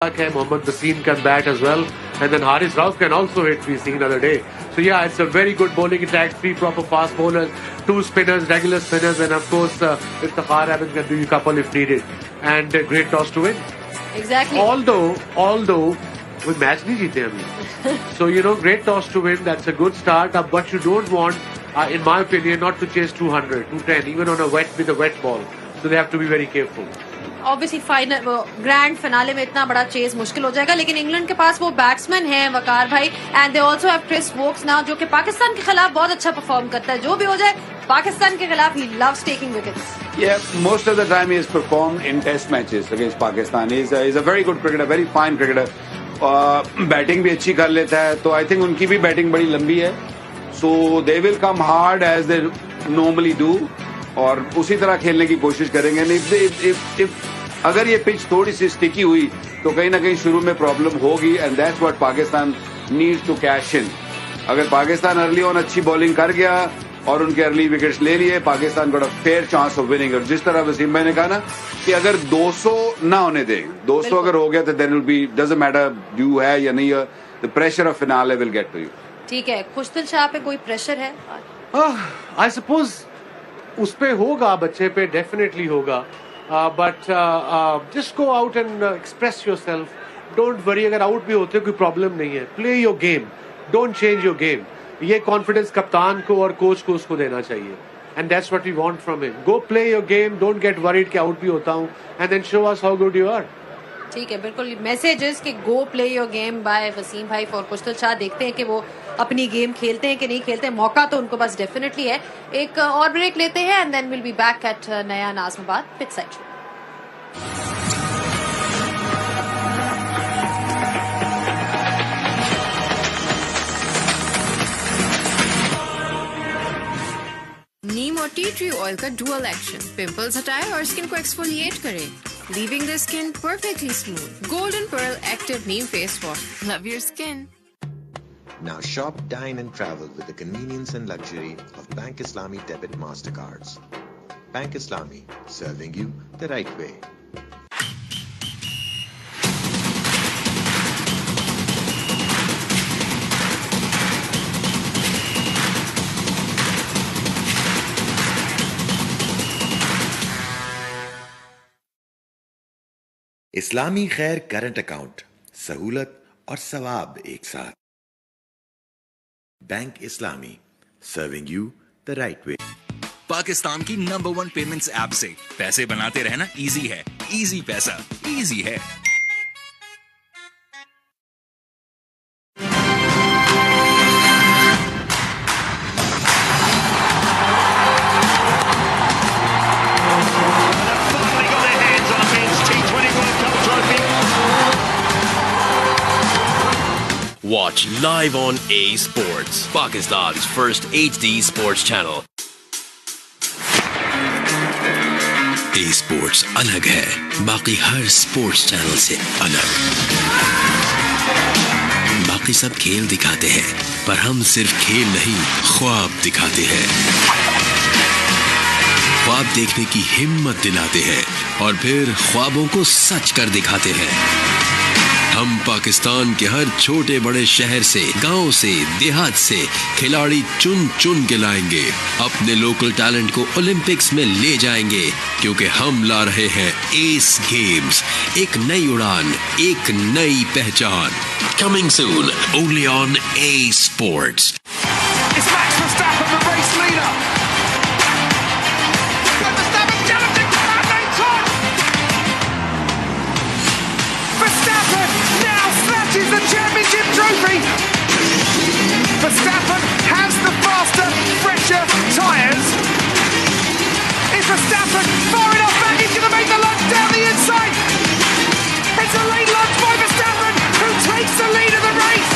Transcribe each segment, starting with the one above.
Hai, Mohammad Wasim can bat as well, and then Haris Rauf can also hit. We've seen the other day. So yeah, it's a very good bowling attack. 3 proper fast bowlers, 2 spinners, regular spinners, and of course, if the Iftkhar Ahmed can do you a couple if needed, and a great toss to win. Exactly. Although we match nahi jeete abhi. So great toss to win. That's a good start. But you don't want, in my opinion, not to chase 200, 210, even on with a wet ball. So they have to be very careful. Obviously final grand finale में इतना बड़ा chess मुश्किल हो जाएगा, लेकिन England के पास वो batsman हैं वकार भाई, and they also have Chris Woakes now, जो कि पाकिस्तान के खिलाफ बहुत अच्छा परफॉर्म करता है. जो भी हो जाए पाकिस्तान के खिलाफ he loves taking wickets. Yeah, most of the time he has performed in test matches against Pakistan. He's a very good cricketer, very fine cricketer. Batting भी अच्छी कर लेता है, तो I think उनकी भी बैटिंग बड़ी लंबी है. So they will come hard as they normally do. और उसी तरह खेलने की कोशिश करेंगे. if अगर ये पिच थोड़ी सी स्टिकी हुई तो कहीं ना कहीं शुरू में प्रॉब्लम होगी, and that's what Pakistan needs to cash in. अगर पाकिस्तान अर्ली ऑन अच्छी बॉलिंग कर गया और उनके अर्ली विकेट्स ले लिए, Pakistan got a fair chance of winning. और जिस तरह वसीम भाई ने कहा ना कि अगर 200 ना होने दें, 200 अगर हो गया तो then will be, doesn't matter dew है या नहीं, the pressure of finale will get to you. ठीक है, खुशदिल शाह पे कोई प्रेशर है? आई सपोज उस पे होगा, बच्चे पे डेफिनेटली होगा. But just go out and express yourself. Don't worry, अगर आउट भी होते कोई प्रॉब्लम नहीं है. Play your game. Don't change your game. ये कॉन्फिडेंस कप्तान को और कोच को उसको देना चाहिए. And that's what we want from him. Go play your game. Don't get worried कि आउट भी होता हूँ. And then show us how good you are. ठीक है, बिल्कुल. मैसेजेस कि go play your game by Wasim भाई फॉर खुशदिल शाह. देखते हैं कि वो अपनी गेम खेलते हैं कि नहीं खेलते हैं. मौका तो उनको बस डेफिनेटली है. एक और ब्रेक लेते हैं and then will be back at नया नाज़माबाद पिच साइड. नीम और टी ट्री ऑयल का डुअल एक्शन पिंपल्स हटाए और स्किन को एक्सफोलिएट करे, leaving the skin perfectly smooth. Golden pearl active neem face wash. Love your skin. Now shop, dine and travel with the convenience and luxury of Bank Islami debit Mastercards. Bank Islami, serving you the right way. इस्लामी खैर current account, सहूलत और सवाब एक साथ. Bank Islami, serving you the right way. Pakistan की number 1 payments app से पैसे बनाते रहना इजी है. इजी पैसा, इजी है. Watch live on A Sports, Pakistan's first HD sports channel. A Sports अलग है, बाकी हर स्पोर्ट्स चैनल से अलग. बाकी सब खेल दिखाते हैं, पर हम सिर्फ खेल नहीं, ख्वाब दिखाते हैं. ख्वाब देखने की हिम्मत दिलाते हैं और फिर ख्वाबों को सच कर दिखाते हैं. हम पाकिस्तान के हर छोटे बड़े शहर से, गांव से, देहात से खिलाड़ी चुन चुन के लाएंगे. अपने लोकल टैलेंट को ओलंपिक्स में ले जाएंगे, क्योंकि हम ला रहे हैं एस गेम्स. एक नई उड़ान, एक नई पहचान. Coming soon, only on A Sports. It's Max Verstappen, the race leader. Verstappen challenging for that. Verstappen now snatches the championship trophy. Verstappen has the faster, fresher tyres. Is Verstappen far enough back? He's going to make the lunge down the inside. It's a late lunge by Verstappen, who takes the lead of the race.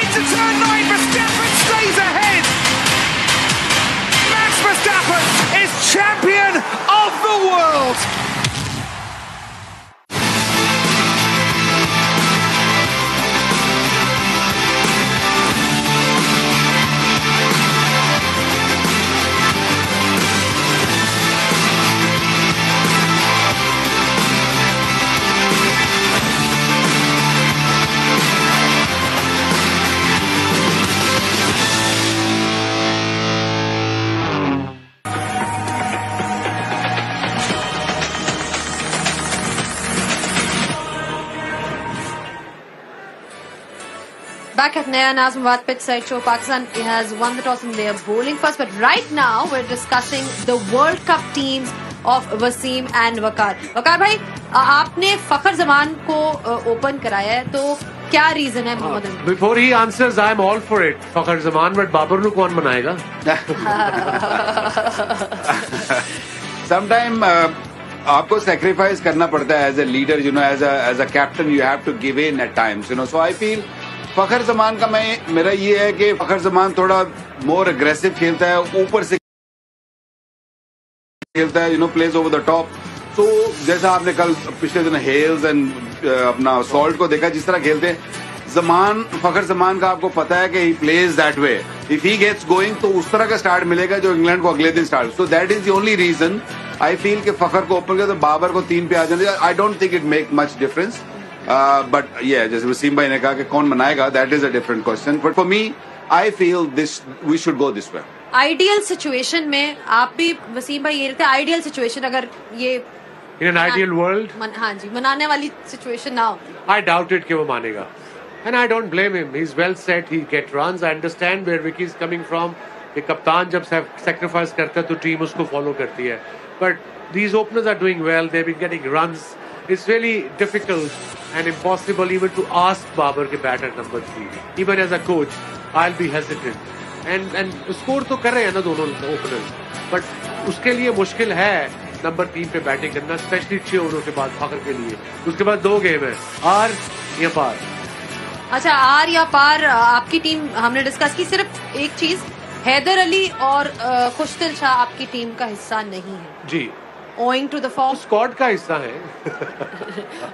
Into turn 9, Verstappen stays ahead. Max Verstappen is champion of the world. back at Naya Nazmawad pitch side show. Pakistan has won the toss and they are bowling first. But right now we're discussing the World Cup teams of Wasim and Waqar. Waqar भाई, आपने फखर जमान को open कराया है, तो क्या reason है Mohammad Ali? Before he answers, I'm all for it. Fakhar Zaman, but Babar को कौन बनाएगा? Sometime आपको sacrifice करना पड़ता है as a leader, you know, as a captain, you have to give in at times, you know. So I feel फखर जमान का मेरा ये है कि फखर जमान थोड़ा more aggressive खेलता है, ऊपर से खेलता है, you know, plays over the top. So जैसा आपने कल पिछले दिन हेल्स एंड अपना सॉल्ट को देखा, जिस तरह खेलते हैं फखर जमान का आपको पता है कि he plays that way. If he gets going तो उस तरह का स्टार्ट मिलेगा जो इंग्लैंड को अगले दिन start. So that is the only reason I feel कि फखर को ओपन किया तो बाबर को 3 पे आ जाने. I don't think it make much difference, but ये जैसे वसीम भाई ने कहा कि कौन बनाएगा, that is a different question. But for me I feel this we should go this way. Ideal situation में आप भी वसीम भाई ये रहते हैं, आइडियल सिचुएशन अगर ये In an ideal world, हाँ जी, मनाने वाली सिचुएशन ना हो, I doubt it कि वो मानेगा. And I don't blame him. He's well set. He get runs. I understand where Vicky is coming from. कि कप्तान जब sacrifice करता है तो टीम उसको follow करती है. But these openers are doing well. They've been getting runs. It's really difficult and impossible even to ask Babar के bat at number 3. Even as a coach, I'll be hesitant. And score तो कर रहे हैं ना दोनों openers. But उसके लिए मुश्किल है नंबर 3 पे बैटिंग करना, स्पेशली 6 ओवरों के बाद फखर के लिए. उसके बाद 2 गेम है, आर या पार. अच्छा, आर या पार. आपकी टीम हमने डिस्कस की. सिर्फ एक चीज, हैदर अली और खुशदिल शाह आपकी टीम का हिस्सा नहीं है जी, owing to the form. Squad का हिस्सा है.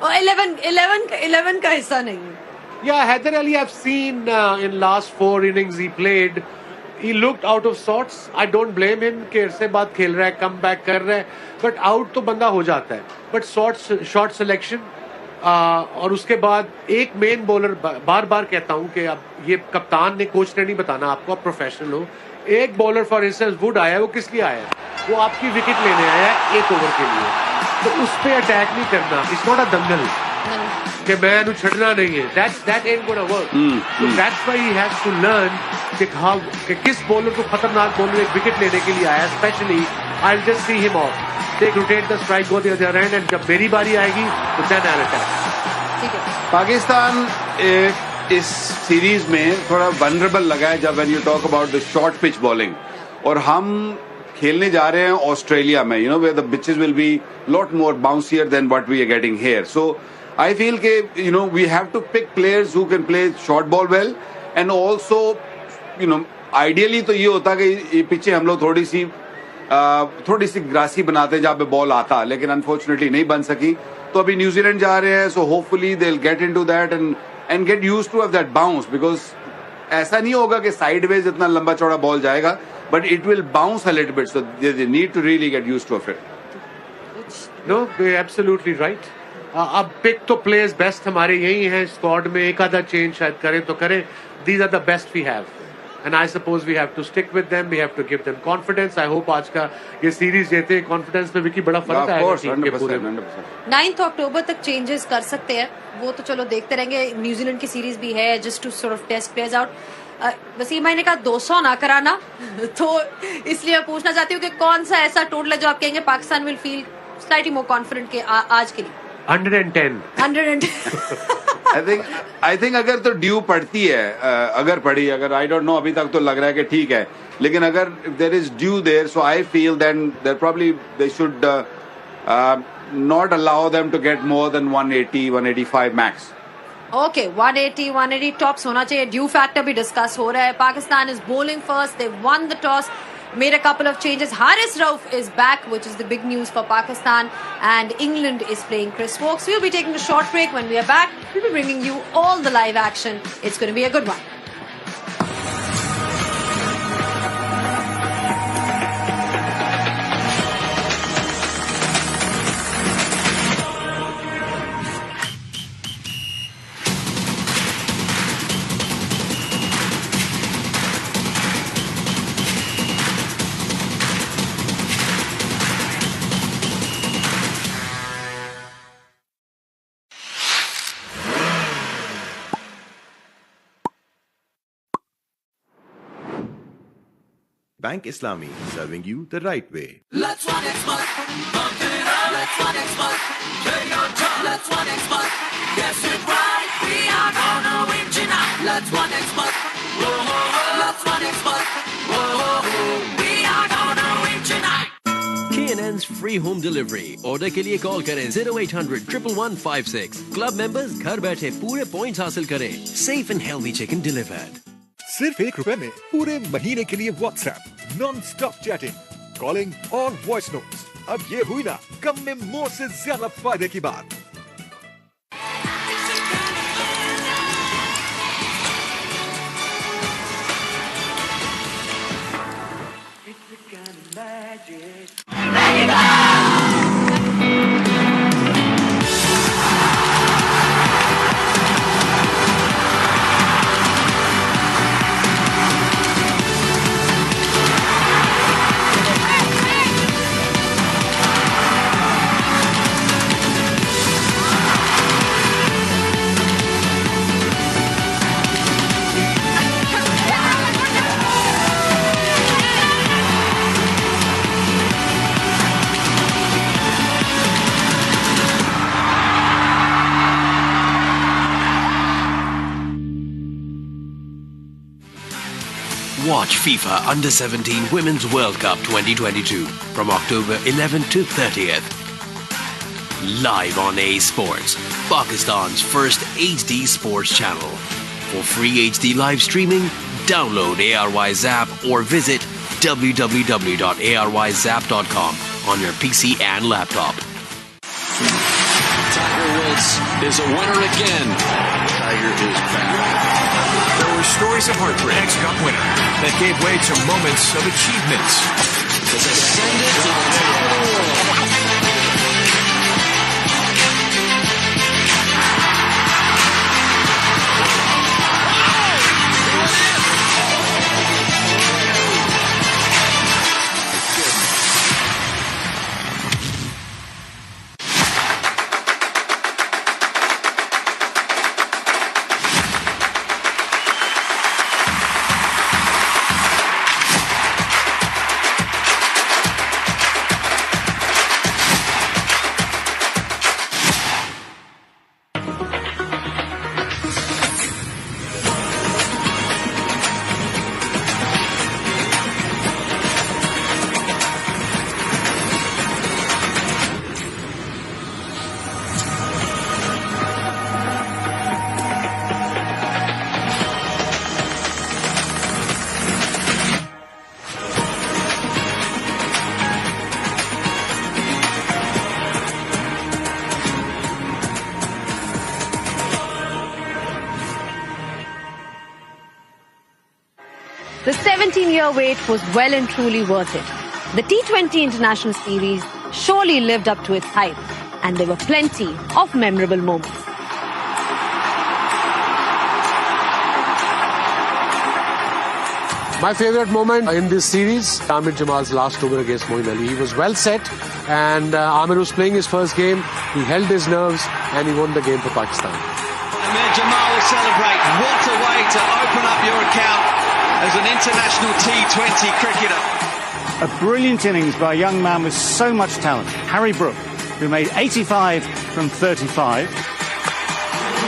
11 का हिस्सा नहीं है. Yeah, Hyder Ali, I've seen in last 4 innings he played. He looked out of sorts. I don't blame him कि इससे बाद खेल रहा है, कम बैक कर रहा है, बट आउट तो बंदा हो जाता है. बट शॉर्ट सिलेक्शन और उसके बाद एक मेन बॉलर, बार बार कहता हूं कि अब ये कप्तान ने, कोच ने नहीं बताना आपको, आप प्रोफेशनल हो. एक बॉलर फॉर इंस्टेंस वुड आया, वो किस लिए आया? वो आपकी विकेट लेने आया है 1 ओवर के लिए. तो उस पर अटैक नहीं करना. इट्स नॉट अ दंगल कि मैं छड़ना नहीं है. that ain't gonna work. So that's why he has to learn कि किस बॉलर को, खतरनाक बॉलर एक विकेट लेने के लिए आया. Specially I'll just see him off, take rotate the strike, go the other end, and जब मेरी बारी आएगी तो then I'll attack. ठीक है. पाकिस्तान इस सीरीज में थोड़ा वनरेबल लगा है जब when you talk about the short pitch bowling, और हम खेलने जा रहे हैं ऑस्ट्रेलिया में, you know, where the pitches will be lot more bouncier than what we are getting here. So I feel कि you know we have to pick players who can play short ball well, and also you know ideally तो ये होता कि ये पिच्चे हम लोग थोड़ी सी grassy बनाते हैं जहाँ पे बॉल आता, लेकिन अनफॉर्चुनेटली नहीं बन सकी. तो अभी न्यूजीलैंड जा रहे हैं, so hopefully they will get into that and gate used to have that bounce, because ऐसा नहीं होगा कि साइडवेज इतना लंबा चौड़ा बॉल जाएगा, but it will bounce a little bit, so they need to really get used to it. No, you absolutely right. अब pick तो प्लेयर्स बेस्ट हमारे यही हैं स्क्वाड में. एक आधा चेंज शायद करें तो करें. These are the best we have and I suppose we have to stick with them. We have to give them confidence. I hope आज का ये सीरीज जीते, कॉन्फिडेंस पे विकी बड़ा फर्क आएगा टीम के पूरे में. 9 अक्टूबर तक चेंजेस कर सकते हैं, वो तो चलो देखते रहेंगे. न्यूजीलैंड की सीरीज भी है, just to sort of test players out. Wasim भाई ने कहा 200 ना कराना, तो इसलिए पूछना चाहती हूँ कि कौन सा ऐसा टोटल है जो आप कहेंगे Pakistan will feel slightly more confident के आज के लिए? 110. I think अगर तो ड्यू पड़ती है, अगर आई डोंट नो, अभी तक तो लग रहा है कि ठीक है, लेकिन अगर there is dew there, so I feel then there probably they should not allow them to get more than 180 185 max. Okay, 180 tops होना चाहिए. ड्यू फैक्टर भी डिस्कस हो रहा है. Pakistan is bowling first, they won the toss, made a couple of changes. Haris Rauf is back, which is the big news for Pakistan, and England is playing Chris Woakes. We'll be taking a short break. When we are back, we'll be bringing you all the live action. It's going to be a good one. Bank Islami, serving you the right way. Let's one expert. Pump it up. Let's one expert. Play your job. Let's one expert. Guess it right. We are gonna win tonight. Let's one expert. Whoa, whoa, whoa. Let's one expert. Whoa, whoa, whoa. We are gonna win tonight. K&N's free home delivery. Order के लिए call करें 0800 11156. Club members घर बैठे पूरे points हासिल करें. Safe and healthy chicken delivered. सिर्फ ₹1 में पूरे महीने के लिए WhatsApp, non-stop chatting, calling और voice notes. अब ये हुई ना कम में मोर से ज्यादा फायदे की बात. Watch FIFA Under-17 Women's World Cup 2022 from October 11th to 30th. Live on A Sports, Pakistan's first HD sports channel. For free HD live streaming, download ARY Zap or visit www.aryzap.com on your PC and laptop. Tiger Woods is a winner again. Tiger is back. There were stories of heartbreak. X-Cup winner that gave way to moments of achievements. Has ascended to the top of the world. The 17-year wait was well and truly worth it. The T20 International Series surely lived up to its hype, and there were plenty of memorable moments. My favourite moment in this series, Amir Jamal's last over against Moeen Ali. He was well set, and Amir was playing his first game. He held his nerves, and he won the game for Pakistan. Amir Jamal will celebrate. What a way to open up your account as an international T20 cricketer. A brilliant innings by a young man with so much talent, Harry Brook, who made 85 from 35.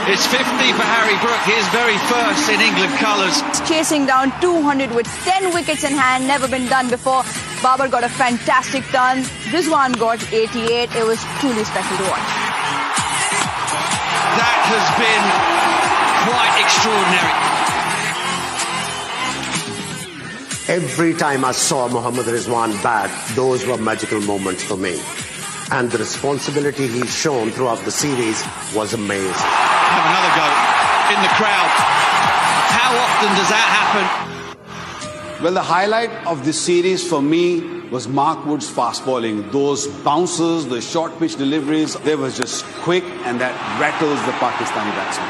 It's 50 for Harry Brook, his very first in England colours. Chasing down 200 with 10 wickets in hand, never been done before. Babar got a fantastic ton. Rizwan got 88. It was truly special to watch. That has been quite extraordinary. Every time I saw Mohammad Rizwan bat, those were magical moments for me. And the responsibility he's shown throughout the series was amazing. Have another go in the crowd. How often does that happen? Well, the highlight of this series for me was Mark Wood's fast bowling. Those bounces, the short pitch deliveries, they were just quick, and that rattles the Pakistani batsmen.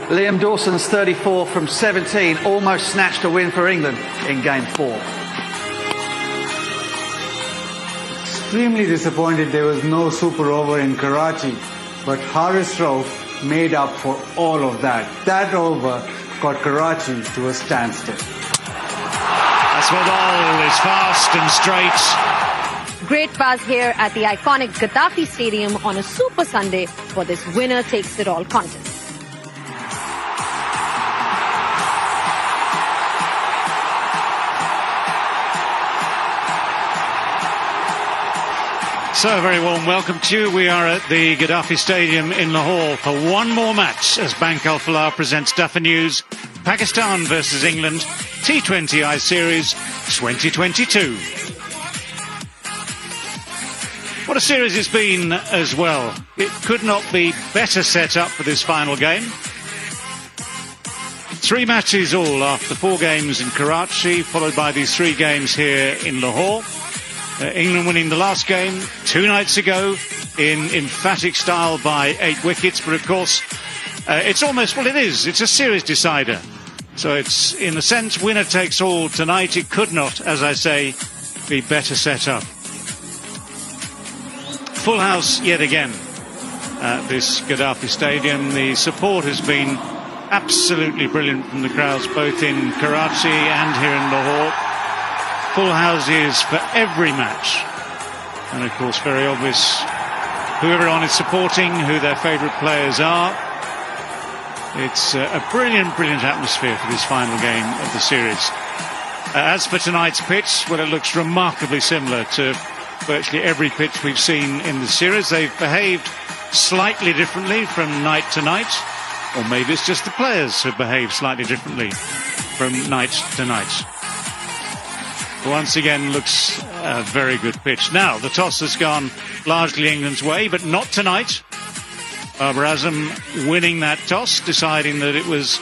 Liam Dawson's 34 from 17 almost snatched a win for England in Game 4. Extremely disappointed there was no super over in Karachi, but Haris Rauf made up for all of that. That over got Karachi to a standstill. Aswadal is fast and straight. Great buzz here at the iconic Gaddafi Stadium on a Super Sunday for this winner-takes-it-all contest. So, a very warm welcome to you. We are at the Gaddafi Stadium in Lahore for one more match as Bank Al Falah presents Duffer News, Pakistan versus England, T20 I Series 2022. What a series it's been as well. It could not be better set up for this final game. 3 matches all after 4 games in Karachi, followed by these 3 games here in Lahore. England winning the last game 2 nights ago in emphatic style by 8 wickets. But of course, it's almost, well, it is. It's a series decider. So it's, in a sense, winner takes all tonight. It could not, as I say, be better set up. Full house yet again at this Gaddafi Stadium. The support has been absolutely brilliant from the crowds, both in Karachi and here in Lahore. Full houses for every match, and of course very obvious who everyone is supporting, who their favourite players are. It's a brilliant atmosphere for this final game of the series. As for tonight's pitch, well, it looks remarkably similar to virtually every pitch we've seen in the series. They've behaved slightly differently from night to night, or maybe it's just the players who behave slightly differently from night to night. Once again, looks a very good pitch. Now, the toss has gone largely England's way, but not tonight. Babar Azam winning that toss, deciding that it was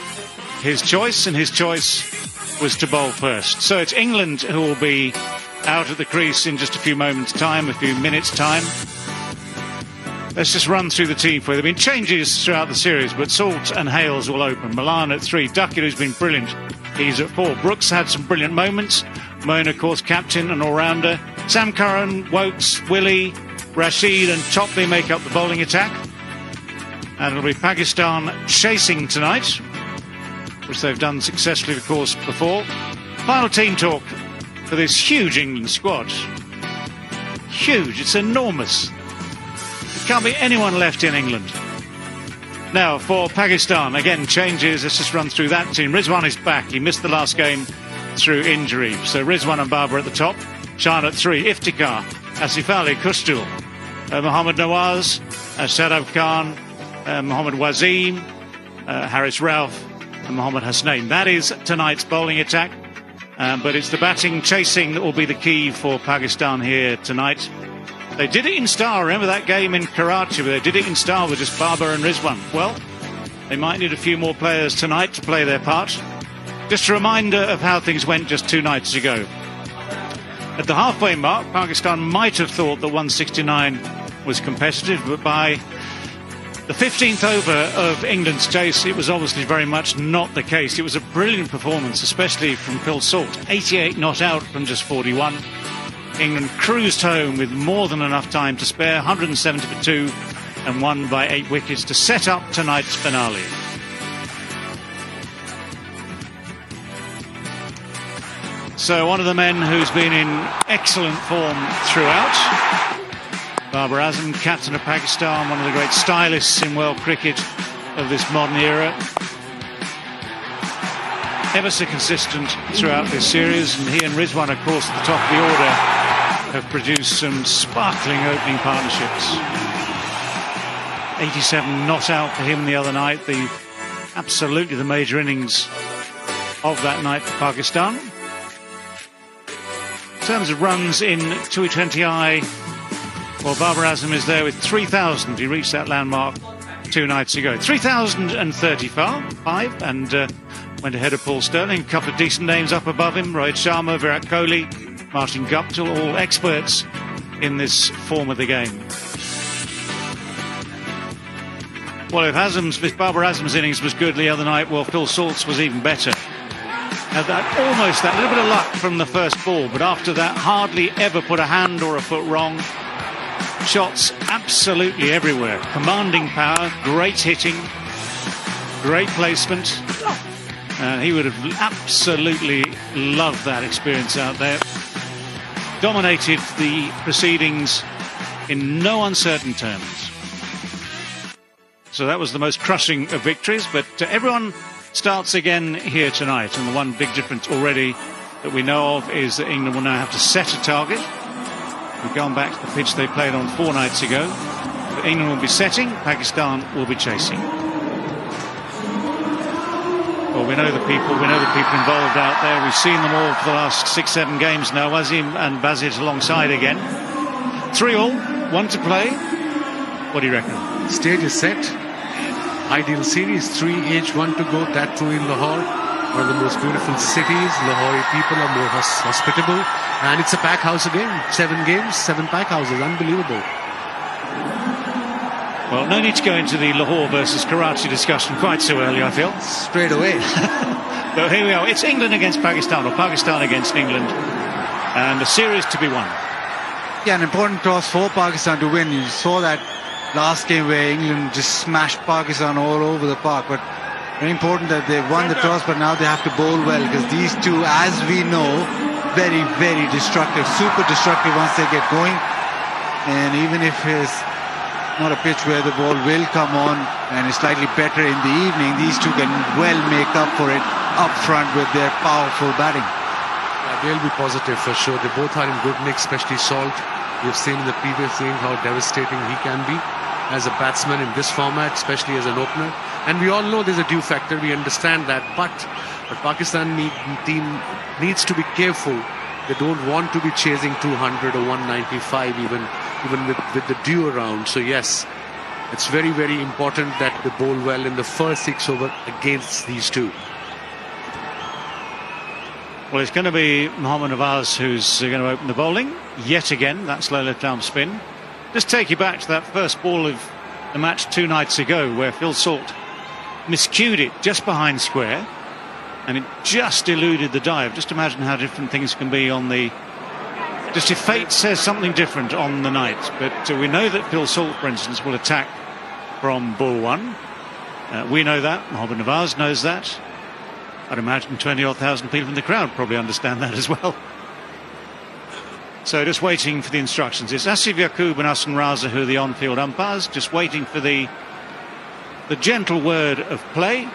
his choice, and his choice was to bowl first. So it's England who will be out at the crease in just a few moments' time, a few minutes' time. Let's just run through the team for you. There have been changes throughout the series, but Salt and Hales will open. Milan at 3. Duckett, who's been brilliant, he's at 4. Brooks had some brilliant moments. Moeen, of course, captain and all-rounder. Sam Curran, Wokes, Willie, Rashid and Topley make up the bowling attack. And it'll be Pakistan chasing tonight, which they've done successfully, of course, before. Final team talk for this huge England squad. Huge, it's enormous. There can't be anyone left in England. Now, for Pakistan, again, changes. Let's just run through that team. Rizwan is back. He missed the last game through injury. So Rizwan and Babar at the top. Shan at 3. Iftikhar, Asif Ali, Kustul, Mohammad Nawaz, Sadaf Khan, Mohammad Wazeem, Haris Rauf and Mohammad Hasnain. That is tonight's bowling attack. But it's the batting chasing that will be the key for Pakistan here tonight. They did it in style. Remember that game in Karachi, where they did it in style with just Babar and Rizwan. Well, they might need a few more players tonight to play their part. Just a reminder of how things went just 2 nights ago. At the halfway mark, Pakistan might have thought that 169 was competitive, but by the 15th over of England's chase, it was obviously very much not the case. It was a brilliant performance, especially from Phil Salt. 88 not out from just 41. England cruised home with more than enough time to spare, 170 for 2, and won by 8 wickets to set up tonight's finale. So one of the men who's been in excellent form throughout, Babar Azam, captain of Pakistan, one of the great stylists in world cricket of this modern era. Ever so consistent throughout this series, and he and Rizwan, of course, at the top of the order, have produced some sparkling opening partnerships. 87 not out for him the other night, absolutely the major innings of that night for Pakistan. In terms of runs in T20I, well, Babar Azam is there with 3,000. He reached that landmark 2 nights ago. 3,035, and went ahead of Paul Sterling. A couple of decent names up above him: Rohit Sharma, Virat Kohli, Martin Guptill, all experts in this form of the game. Well, if Babar Azam's innings was good the other night, well, Phil Salt's was even better. Almost that little bit of luck from the first ball, but after that, hardly ever put a hand or a foot wrong. Shots absolutely everywhere. Commanding power, great hitting, great placement. He would have absolutely loved that experience out there. Dominated the proceedings in no uncertain terms. So that was the most crushing of victories, but everyone starts again here tonight, and the one big difference already that we know of is that England will now have to set a target. We've gone back to the pitch they played on 4 nights ago. But England will be setting, Pakistan will be chasing. Well, we know the people involved out there. We've seen them all for the last 6-7 games now. Wazim and Bazit alongside again. 3-3, 1 to play. What do you reckon? Stage is set. Ideal series, 3 each, 1 to go. That too in Lahore, one of the most beautiful cities. Lahori people are more hospitable, and it's a pack house again. 7 games, 7 pack houses, unbelievable. Well, no need to go into the Lahore versus Karachi discussion quite so early, I feel. Straight away. But here we are. It's England against Pakistan, or Pakistan against England, and a series to be won. Yeah, an important toss for Pakistan to win. You saw that last game where England just smashed Pakistan all over the park. But very important that they've won the toss, but now they have to bowl well, because these two, as we know, very, very destructive, super destructive once they get going. And even if it's not a pitch where the ball will come on and is slightly better in the evening, these two can well make up for it up front with their powerful batting. Yeah, they'll be positive for sure. They both are in good nick, especially Salt. You've seen in the previous inning how devastating he can be as a batsman in this format, especially as an opener. And we all know there's a due factor, we understand that, but Pakistan team needs to be careful. They don't want to be chasing 200 or 195 even with the due around. So yes, it's very, very important that they bowl well in the first 6 overs against these two. Well, it's going to be Mohammad Nawaz who's going to open the bowling yet again. That slow left arm spin. Just take you back to that first ball of the match 2 nights ago, where Phil Salt miscued it just behind square, and it just eluded the dive. Just imagine how different things can be on the... Just if fate says something different on the night. But we know that Phil Salt, for instance, will attack from ball 1. We know that. Mohammad Nawaz knows that. I'd imagine 20,000 people in the crowd probably understand that as well. So just waiting for the instructions. It's Asif Yaqub and Hassan Raza who are the on-field umpires, just waiting for the gentle word of play,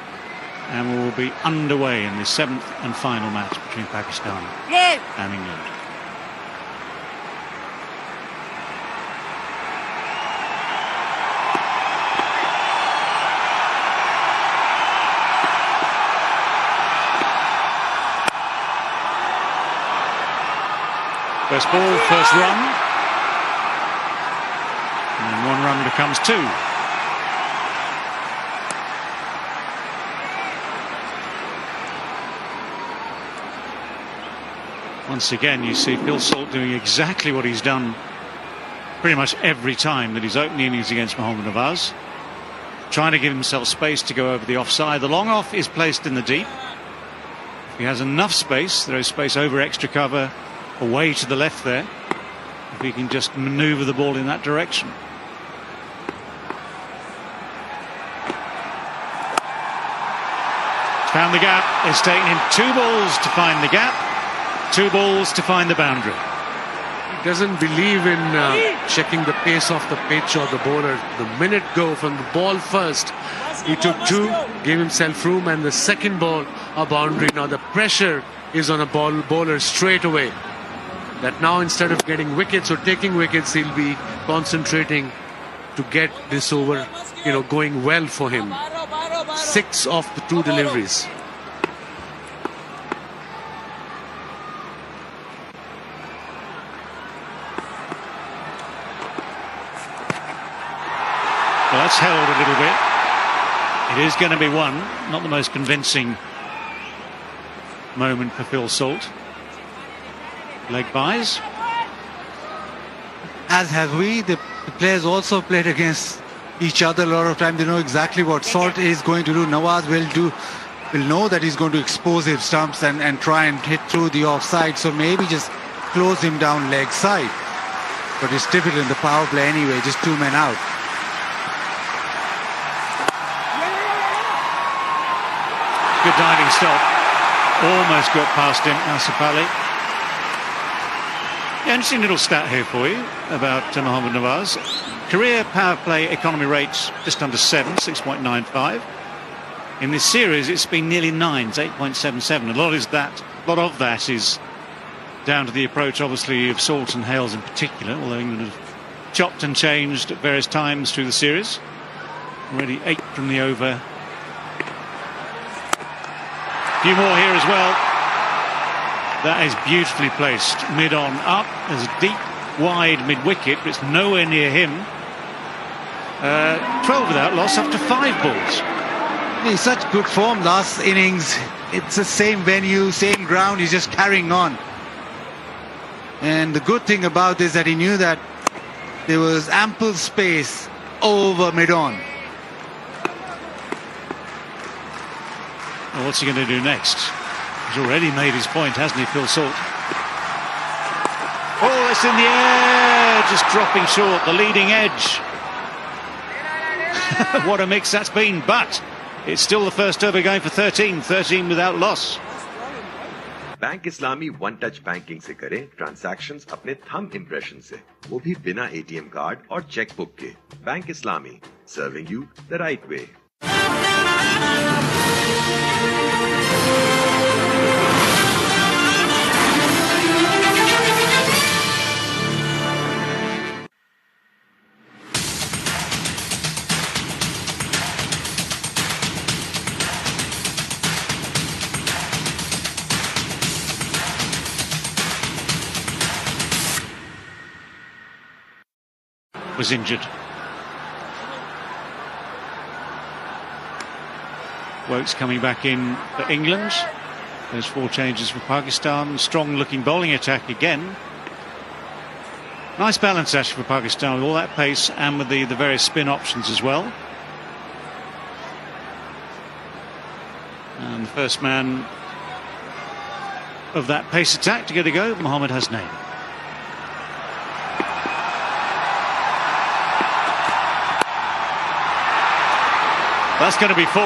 and we will be underway in the 7th and final match between Pakistan and England. First ball, first run. And 1 run becomes 2. Once again, you see Phil Salt doing exactly what he's done pretty much every time that he's opening innings against Mohammad Nawaz. Trying to give himself space to go over the offside. The long off is placed in the deep. If he has enough space, there is space over extra cover, away to the left there, if he can just manoeuvre the ball in that direction. Found the gap. It's taken him 2 balls to find the gap, 2 balls to find the boundary. He doesn't believe in checking the pace of the pitch or the bowler. The minute go from the ball first, he took 2, gave himself room, and the second ball a boundary. Now the pressure is on a bowler straight away. That now instead of getting wickets or taking wickets, he'll be concentrating to get this over, going well for him. 6 of the 2 deliveries. Well, that's held a little bit. It is going to be 1. Not the most convincing moment for Phil Salt. Leg buys. As have we. The players also played against each other a lot of time. They know exactly what Salt is going to do. Nawaz will know that he's going to expose his stumps and try and hit through the offside. So maybe just close him down leg side. But it's typical in the power play anyway. Just 2 men out. good diving stop. Almost got past him, Asif. Yeah, interesting little stat here for you about Mohammad Nawaz. Career power play economy rate just under 7, 6.95. In this series, it's been nearly 9, it's 8.77. A lot of that is down to the approach, obviously, of Salt and Hales in particular, although England have chopped and changed at various times through the series. Already 8 from the over. A few more here as well. That is beautifully placed. Mid-on up. There's a deep, wide mid-wicket, but it's nowhere near him. 12 without loss after 5 balls. He's such good form last innings. It's the same venue, same ground. He's just carrying on. And the good thing about this is that he knew that there was ample space over mid-on. Well, what's he going to do next? He's already made his point, hasn't he, Phil Salt? Oh, it's in the air, just dropping short, the leading edge. What a mix that's been, but it's still the first over going for 13 without loss. Bank Islami one touch banking से करें transactions अपने thumb impression से, वो भी बिना ATM card और chequebook के। Bank Islami, serving you the right way. Was injured. Wokes coming back in for England. There's 4 changes for Pakistan. Strong looking bowling attack again. Nice balance actually for Pakistan with all that pace and with the various spin options as well. And the first man of that pace attack to get a go, Mohammad Hasnain. That's going to be 4.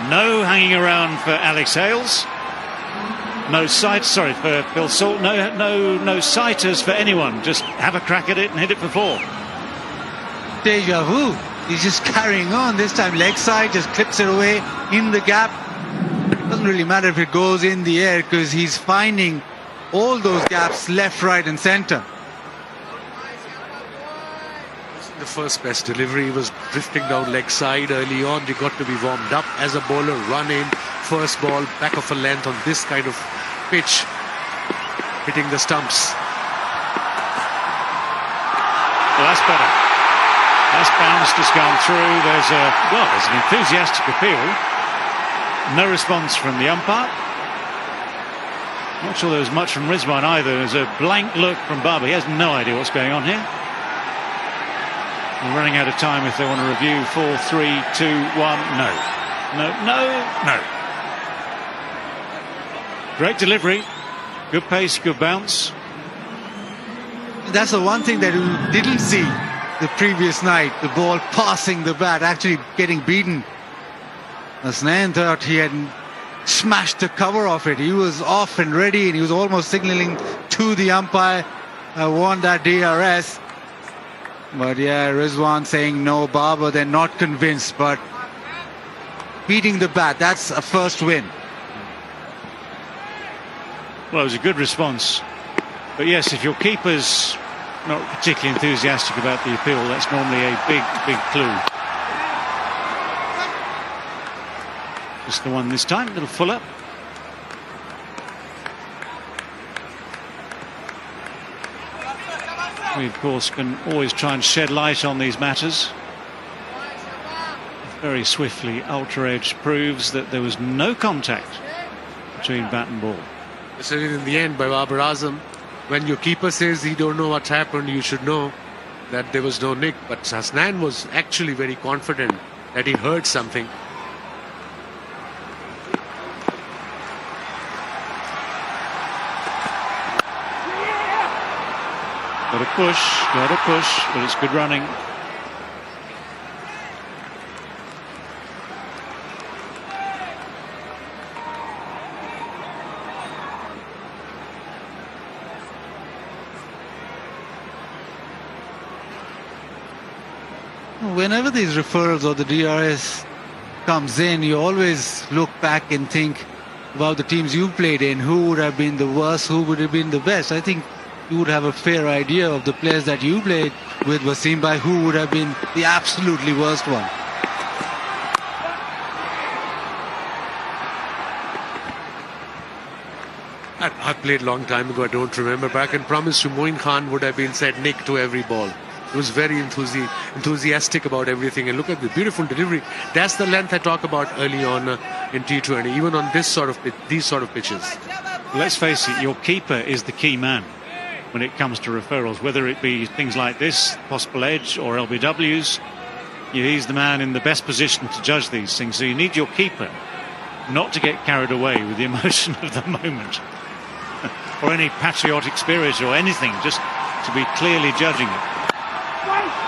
No hanging around for Alex Hales. No sight, sorry, for Phil Salt. No sighters for anyone. Just have a crack at it and hit it for 4. Deja vu. He's just carrying on. This time leg side, just clips it away in the gap. Doesn't really matter if it goes in the air because he's finding all those gaps left, right and centre. The first best delivery, he was drifting down leg side early on. You got to be warmed up as a bowler. Run in, first ball, back of a length on this kind of pitch, hitting the stumps. Well, that's better. That's bounced, it's gone through. There's an enthusiastic appeal. No response from the umpire. Not sure there was much from Rizwan either. There's a blank look from Babar. He has no idea what's going on here. We're running out of time if they want to review. 4, 3, 2, 1. No. Great delivery. Good pace, good bounce. That's the one thing that we didn't see the previous night. The ball passing the bat, actually getting beaten. Hasnain thought he had smashed the cover off it. He was off and ready and he was almost signalling to the umpire, I want that DRS. But yeah, Rizwan saying no. Babar, they're not convinced, but beating the bat, that's a first win. Well, it was a good response. But yes, if your keeper's not particularly enthusiastic about the appeal, that's normally a big clue. Just the one this time, a little fuller. We, of course, can always try and shed light on these matters. Very swiftly, Ultra Edge proves that there was no contact between bat and ball. Decided in the end by Babar Azam. When your keeper says he don't know what happened, you should know that there was no nick. But Hasnain was actually very confident that he heard something. Got a push, but it's good running. Whenever these referrals or the DRS comes in, you always look back and think about the teams you played in. Who would have been the worst? Who would have been the best? I think you would have a fair idea of the players that you played with, Wasim, by who would have been the absolutely worst one. I played a long time ago, I don't remember, but I can promise you Moin Khan would have been said Nick to every ball. He was very enthusiastic about everything, and look at the beautiful delivery. That's the length I talk about early on in T20, even on these sort of pitches. Let's face it, your keeper is the key man when it comes to referrals, whether it be things like this, possible edge or LBWs. He's the man in the best position to judge these things, so you need your keeper not to get carried away with the emotion of the moment or any patriotic spirit or anything, just to be clearly judging it.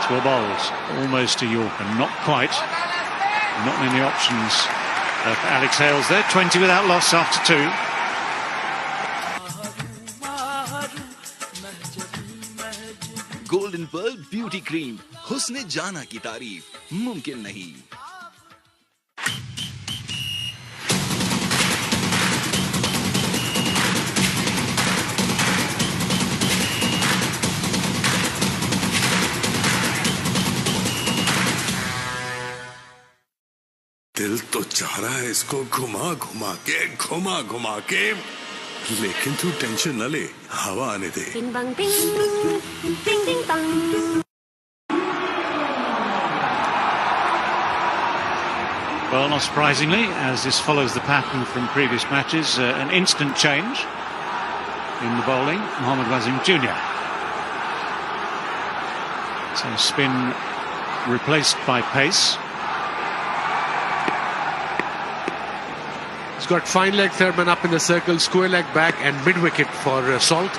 To a bowls, almost a Yorker, not quite. Not many options for Alex Hales there. 20 without loss after 2. Golden Pearl Beauty Cream. हुस्ने जाना की तारीफ मुमकिन नहीं. दिल तो चाह रहा है इसको घुमा घुमा के लेकिन तू टेंशन न ले, हवा आने दे. Well, not surprisingly, as this follows the pattern from previous matches, an instant change in the bowling. Mohammad Wasim Jr. So spin replaced by pace. He's got fine leg third man up in the circle, square leg back and mid wicket for Salt.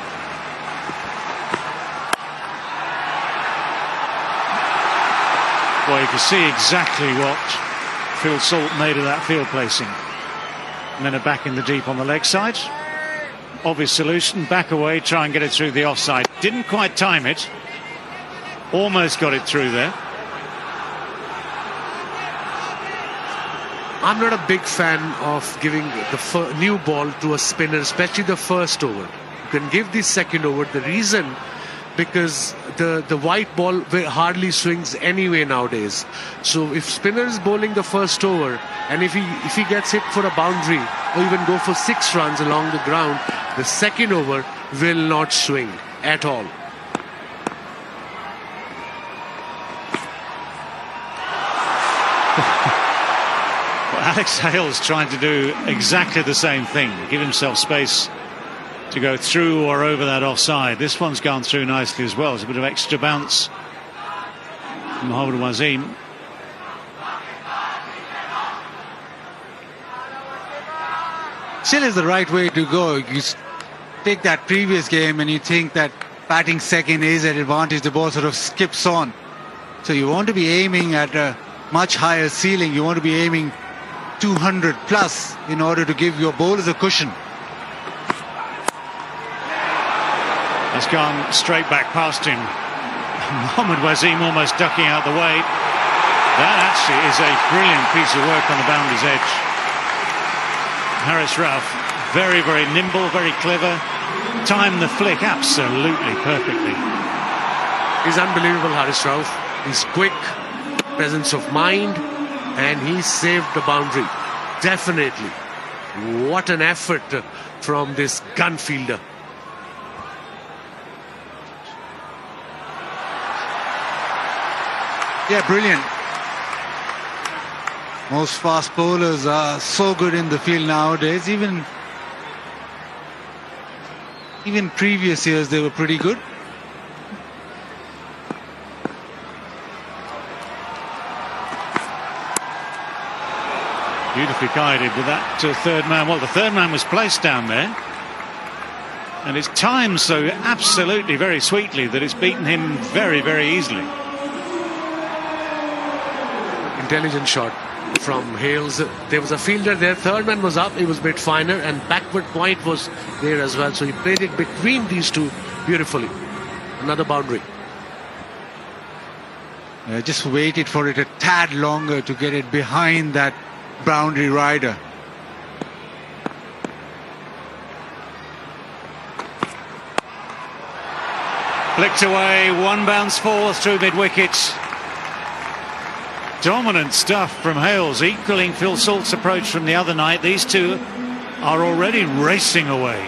Well, you can see exactly what Phil Salt made of that field placing. And then a back in the deep on the leg side. Obvious solution, back away, try and get it through the offside. Didn't quite time it. Almost got it through there. I'm not a big fan of giving the new ball to a spinner, especially the first over. You can give the second over. The reason, because the white ball hardly swings anyway nowadays. So if spinner is bowling the first over, and if he gets hit for a boundary or even go for 6 runs along the ground, the second over will not swing at all. Alex Hales trying to do exactly the same thing, give himself space to go through or over that offside. This one's gone through nicely as well. There's a bit of extra bounce from Mohammad Wasim. Still is the right way to go. You take that previous game and you think that batting second is at advantage, the ball sort of skips on. So you want to be aiming at a much higher ceiling. You want to be aiming 200 plus in order to give your bowlers a cushion. Has gone straight back past him. Mohammad Wasim almost ducking out the way. That actually is a brilliant piece of work on the boundary's edge. Haris Rauf, very, very nimble, very clever. Timed the flick absolutely perfectly. He's unbelievable, Haris Rauf. He's quick, presence of mind, and he saved the boundary. Definitely. What an effort from this gun fielder. Yeah, brilliant. Most fast bowlers are so good in the field nowadays. Even previous years they were pretty good. Beautifully guided with that third man. Well, the third man was placed down there. And it's timed so absolutely very sweetly that it's beaten him very, very easily. Intelligent shot from Hales. There was a fielder there. Third man was up. He was a bit finer. And backward point was there as well. So he played it between these two beautifully. Another boundary. Just waited for it a tad longer to get it behind that boundary rider. Flicked away, one bounce forward through mid-wicket. Dominant stuff from Hales, equaling Phil Salt's approach from the other night. These two are already racing away.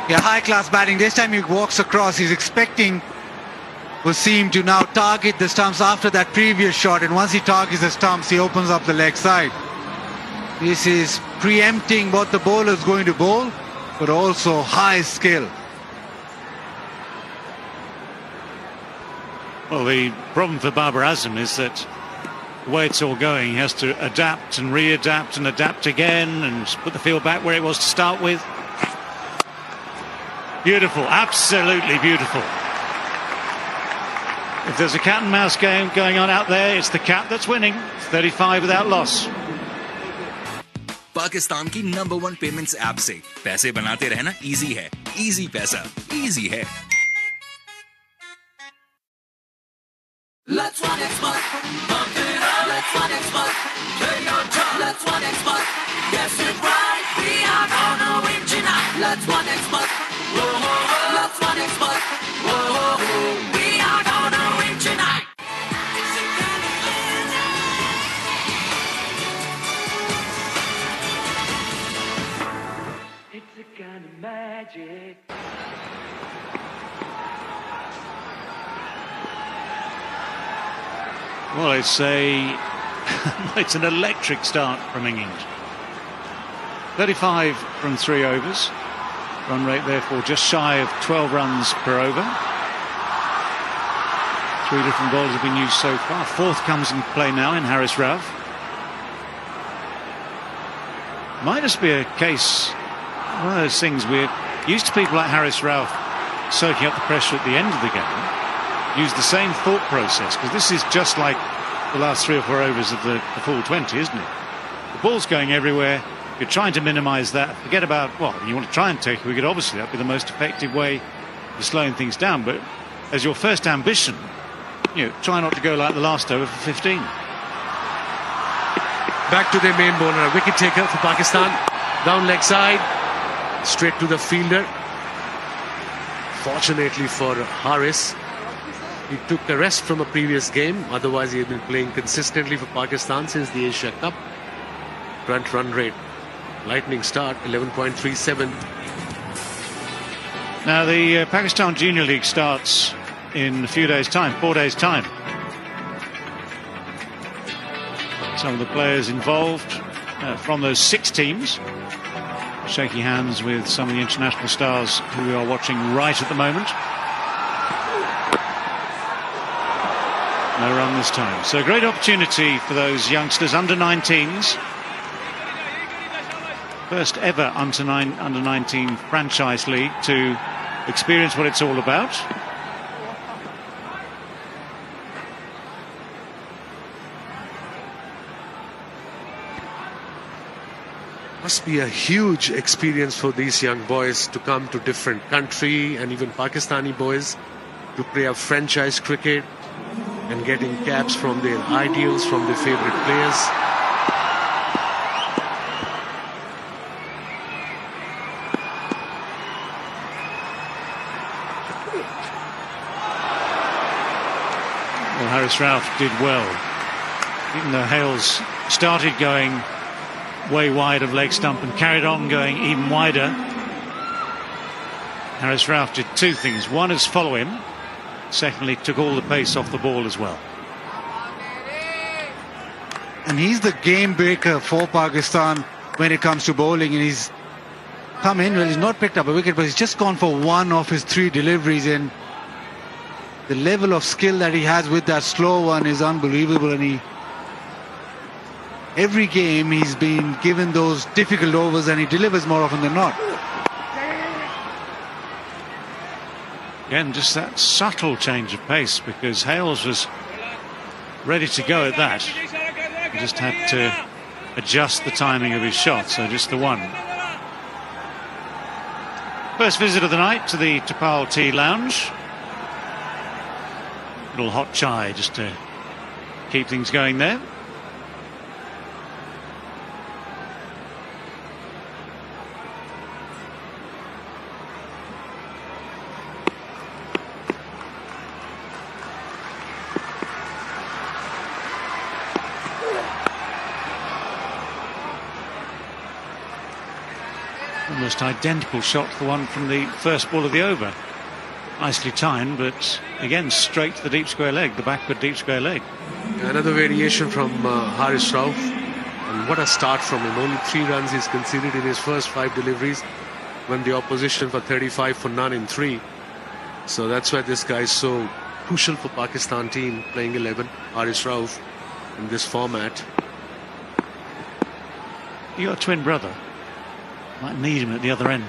Yeah, high-class batting. This time he walks across. He's expecting Wasim to now target the stumps after that previous shot, and once he targets the stumps, he opens up the leg side. This is preempting what the bowler is going to bowl, but also high skill. Well, the problem for Babar Azam is that the way it's all going, he has to adapt and readapt and adapt again and put the field back where it was to start with. Beautiful, absolutely beautiful. If there's a cat and mouse game going on out there, it's the cat that's winning. 35 without loss. Pakistan की number 1 payments app से पैसे बनाते रहना easy है, easy पैसा, easy है। Let's 1xBet, pump it up. Let's 1xBet, play your job. Let's 1xBet, guess it right. We are gonna win tonight. Let's 1xBet, whoa, whoa, whoa. Let's 1xBet, whoa, whoa, whoa. We are gonna win tonight. It's a kind of magic. Well, it's an electric start from England. 35 from 3 overs. Run rate therefore just shy of 12 runs per over. 3 different bowlers have been used so far. 4th comes in play now in Haris Rauf. Might just be a case, one of those things we're used to people like Haris Rauf soaking up the pressure at the end of the game. Use the same thought process, because this is just like the last 3 or 4 overs of the full 20, isn't it? The ball's going everywhere. You're trying to minimise that. Forget about, well, you want to try and take a wicket, obviously that'd be the most effective way of slowing things down, but as your first ambition, you know, try not to go like the last over for 15. Back to their main bowler, a wicket taker for Pakistan. Down leg side, straight to the fielder. Fortunately for Haris, he took a rest from a previous game. Otherwise, he had been playing consistently for Pakistan since the Asia Cup. Front run rate, lightning start, 11.37. Now, the Pakistan Junior League starts in a few days' time, 4 days' time. Some of the players involved from those 6 teams shaking hands with some of the international stars who we are watching right at the moment. No run this time. So a great opportunity for those youngsters, under 19s. First ever under 19 franchise league to experience what it's all about. Must be a huge experience for these young boys to come to different country, and even Pakistani boys to play a franchise cricket and getting caps from their ideals, from their favorite players. Well, Haris Rauf did well, even though Hales started going way wide of leg stump and carried on going even wider. Haris Rauf did 2 things. One is follow him. Secondly, took all the pace off the ball as well. And he's the game breaker for Pakistan when it comes to bowling. And he's come in, well, he's not picked up a wicket, but he's just gone for 1 of his 3 deliveries. And the level of skill that he has with that slow one is unbelievable. And every game he's been given those difficult overs and he delivers more often than not. Again, just that subtle change of pace, because Hales was ready to go at that. He just had to adjust the timing of his shot, so just the one. First visit of the night to the Tapal Tea Lounge. Little hot chai just to keep things going there. Almost identical shot to the one from the first ball of the over. Nicely timed, but again straight to the deep square leg, the backward deep square leg. Another variation from Haris Rauf, and what a start from him. Only 3 runs he's conceded in his first 5 deliveries, when the opposition for 35 for none in 3. So that's why this guy is so crucial for Pakistan team, playing 11, Haris Rauf, in this format. Your twin brother might need him at the other end.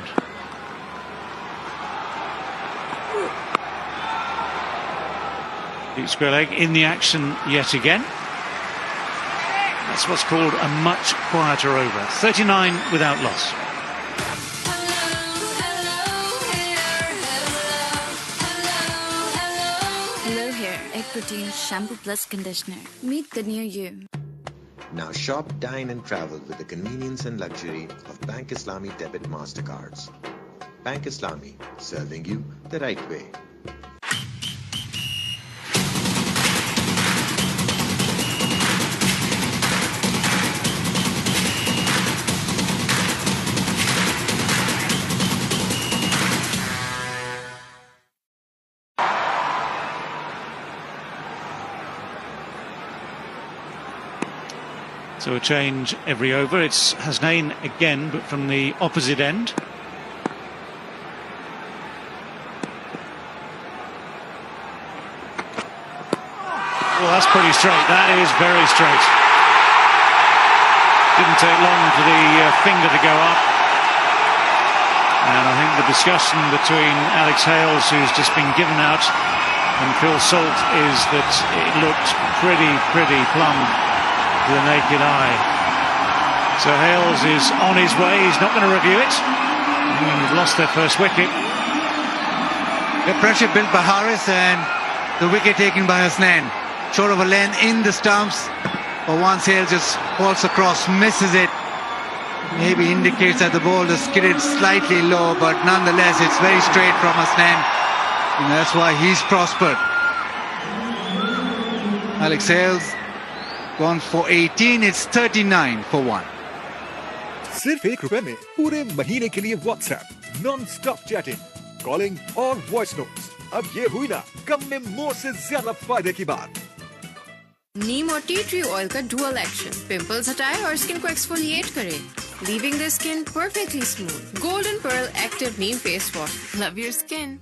Deep square leg in the action yet again. That's what's called a much quieter over. 39 without loss. Hello Hair, Egg Protein Shampoo Plus Conditioner. Meet the new you. Now shop, dine and travel with the convenience and luxury of Bank Islami Debit Mastercards. Bank Islami, serving you the right way. So a change every over. It's Hasnain again, but from the opposite end. Well, that's pretty straight. That is very straight. Didn't take long for the finger to go up. And I think the discussion between Alex Hales, who's just been given out, and Phil Salt is that it looked pretty plumb to the naked eye. So Hales is on his way. He's not going to review it. They've lost their first wicket. The pressure built by Haris and the wicket taken by Hasnain. Short of a length in the stumps, but once Hales just falls across, misses it, maybe indicates that the ball is skidded slightly low, but nonetheless it's very straight from Hasnain, and that's why he's prospered. Alex Hales gone for 18, it's 39 for 1. सिर्फ ₹1 में पूरे महीने के लिए WhatsApp non stop chatting, calling और voice notes. अब ये हुई ना कम में मोर से ज्यादा फायदे की बात। नीम और टी ट्री ऑयल का डुअल एक्शन पिंपल्स हटाए और स्किन को एक्सफोलिएट करे, leaving the skin perfectly smooth. Golden pearl active neem face wash, love your skin.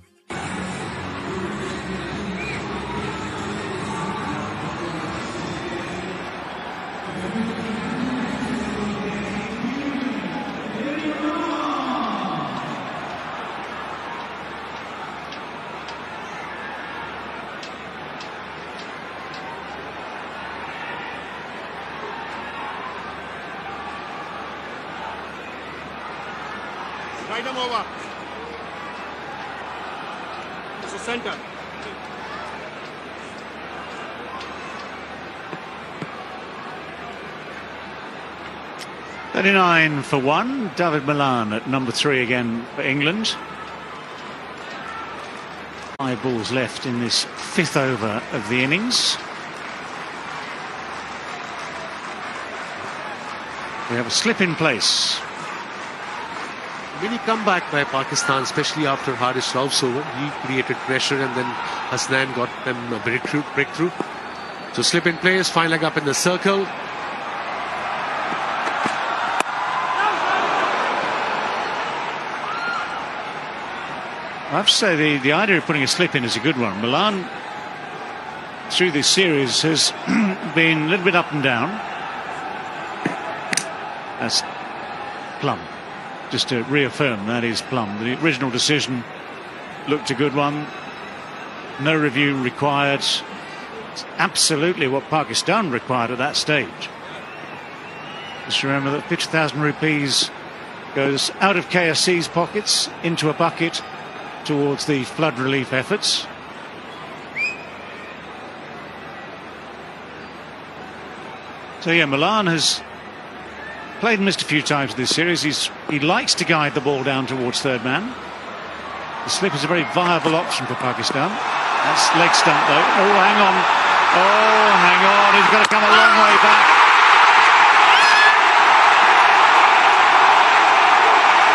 Right arm over. This is center. $39 for 1. David Milan at number 3 again for England. 5 balls left in this 5th over of the innings. We have a slip in place. Mini comeback by Pakistan, especially after Haris Rauf's over. He created pressure and then Hasnain got them a breakthrough. So slip in place, fine leg up in the circle. I have to say the idea of putting a slip in is a good one. Milan through this series has been a little bit up and down. That's plumb. Just to reaffirm, that is plumb. The original decision looked a good one. No review required. It's absolutely what Pakistan required at that stage. Just remember that 50,000 rupees goes out of KSC's pockets into a bucket towards the flood relief efforts. So yeah, Milan has played and missed a few times in this series. He likes to guide the ball down towards third man. The slip is a very viable option for Pakistan. That's leg stump though. Oh, hang on. Oh, hang on. He's got to come a long way back.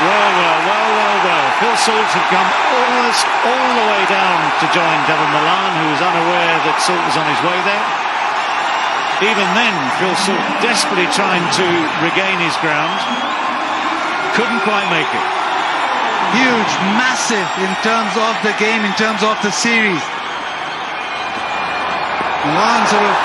Well. Phil Salt had come almost all the way down to join Devon Milan, who was unaware that Salt was on his way there. Even then, Phil Salt desperately trying to regain his ground. Couldn't quite make it. Huge, massive in terms of the game, in terms of the series. Milan sort of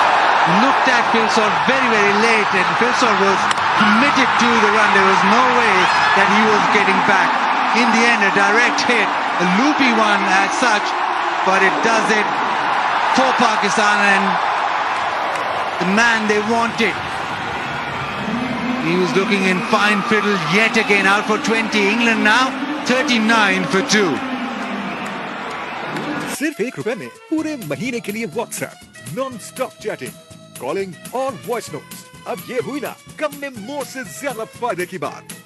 looked at Phil Salt very, very late, and Phil Salt was committed to the run. There was no way that he was getting back. In the end, a direct hit, a loopy one as such, but it does it for Pakistan and the man they wanted. He was looking in fine fiddle yet again, out for 20. England now 39 for 2. सिर्फ ₹1 में पूरे महीने के लिए WhatsApp non-stop chatting, calling और voice notes. अब ये हुई ना कम में मोर से ज्यादा फायदे की बात।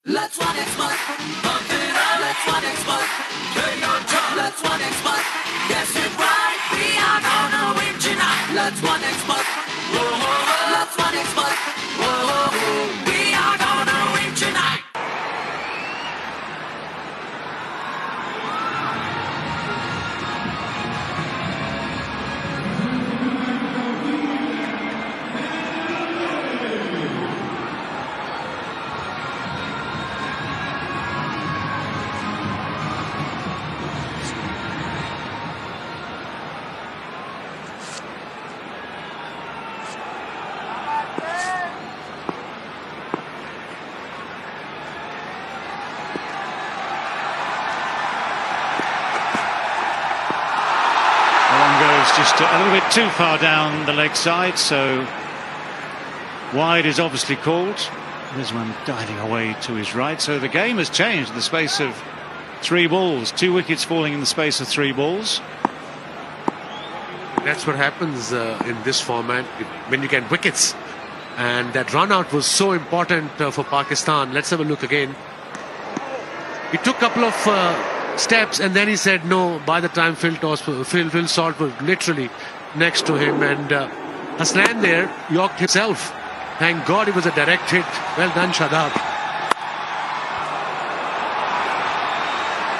Let's 1xBet, pump it up. Let's 1xBet, play your job. Let's 1xBet, guess it right. We are gonna win tonight. Let's 1xBet, whoa, whoa, whoa. Let's 1xBet, whoa, whoa, whoa. We are gonna win tonight. Just a little bit too far down the leg side, so wide is obviously called. There's one diving away to his right, so the game has changed in the space of 3 balls. 2 wickets falling in the space of 3 balls. That's what happens in this format when you get wickets, and that run out was so important for Pakistan. Let's have a look again. He took a couple of steps and then he said no. By the time Phil Salt was literally next to him, and Aslan there yorked himself. Thank God it was a direct hit. Well done, Shadab.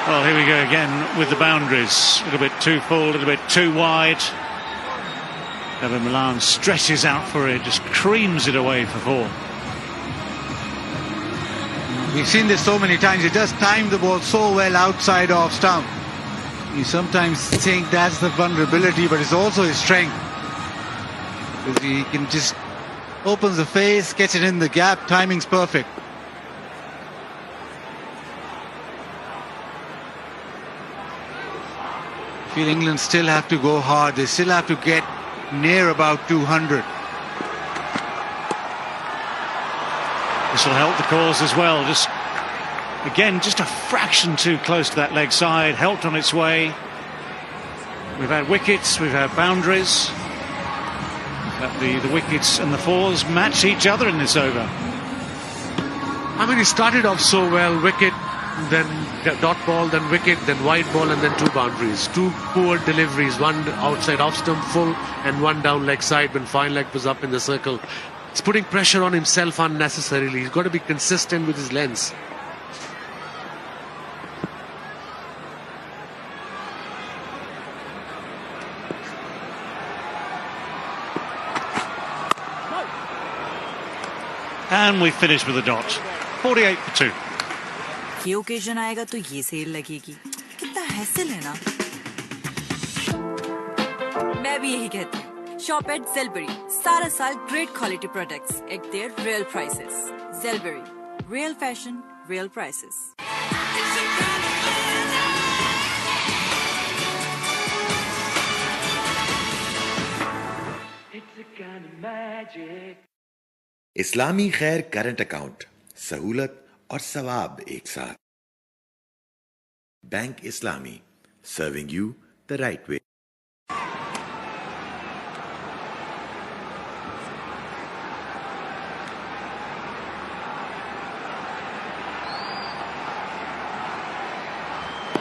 Well, here we go again with the boundaries. A little bit too full, a little bit too wide. Devon Milan stretches out for it, just creams it away for 4. We've seen this so many times. He does time the ball so well outside off stump. You sometimes think that's the vulnerability, but it's also his strength. Because he can just opens the face, gets it in the gap, timing's perfect. I feel England still have to go hard. They still have to get near about 200. This will help the cause as well. Just again, just a fraction too close to that leg side. Helped on its way. We've had wickets, we've had boundaries. The wickets and the 4s match each other in this over. I mean, he started off so well. Wicket, then dot ball, then wicket, then wide ball, and then 2 boundaries. 2 poor deliveries. One outside off stump full and one down leg side when fine leg was up in the circle. He's putting pressure on himself unnecessarily. He's got to be consistent with his lengths. And we finish with a dot. 48 for 2. ये occasion आएगा तो ये cell लगेगी. कितना hassle है ना. मैं भी यही कहती हूँ. Shop at Zelberry. सारा साल great quality products at their real prices. Zelberry. Real fashion, real prices. It's a kind of magic. इस्लामी खैर करंट अकाउंट, सहूलत और सवाब एक साथ. Bank Islami, serving you the right way.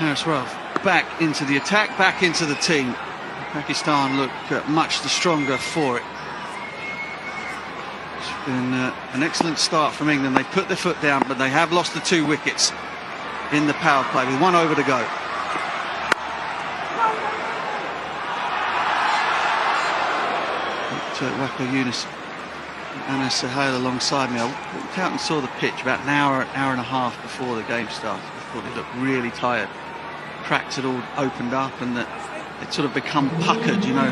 Haris Rauf back into the attack, back into the team. Pakistan look much the stronger for it. It's been an excellent start from England. They put their foot down, but they have lost the 2 wickets in the power play with 1 over to go. Waqar Younis and Anas Sahel alongside me. I walked out and saw the pitch about an hour and a half before the game started. I thought they looked really tired. Cracks had all opened up and that it's sort of become puckered, you know,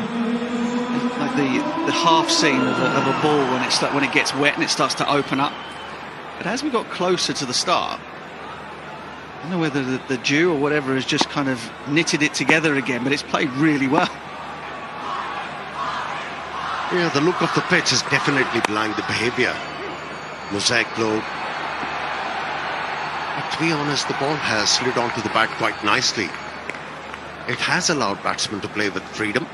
like the half seam of a ball when it gets wet and it starts to open up. But as we got closer to the start, I don't know whether the dew or whatever has just kind of knitted it together again, but it's played really well. Yeah, the look of the pitch is definitely belying the behaviour. Mosaic globe. But to be honest, the ball has slid onto the bat quite nicely. It has allowed batsmen to play with freedom.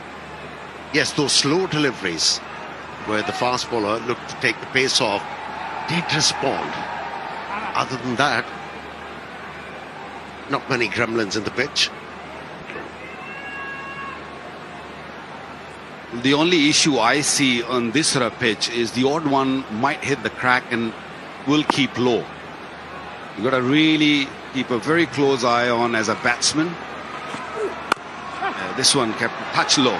Yes, those slow deliveries where the fast bowler looked to take the pace off did respond. Other than that, not many gremlins in the pitch. The only issue I see on this sort of pitch is the odd one might hit the crack and will keep low. You've got to really keep a very close eye on as a batsman. This one kept a touch low.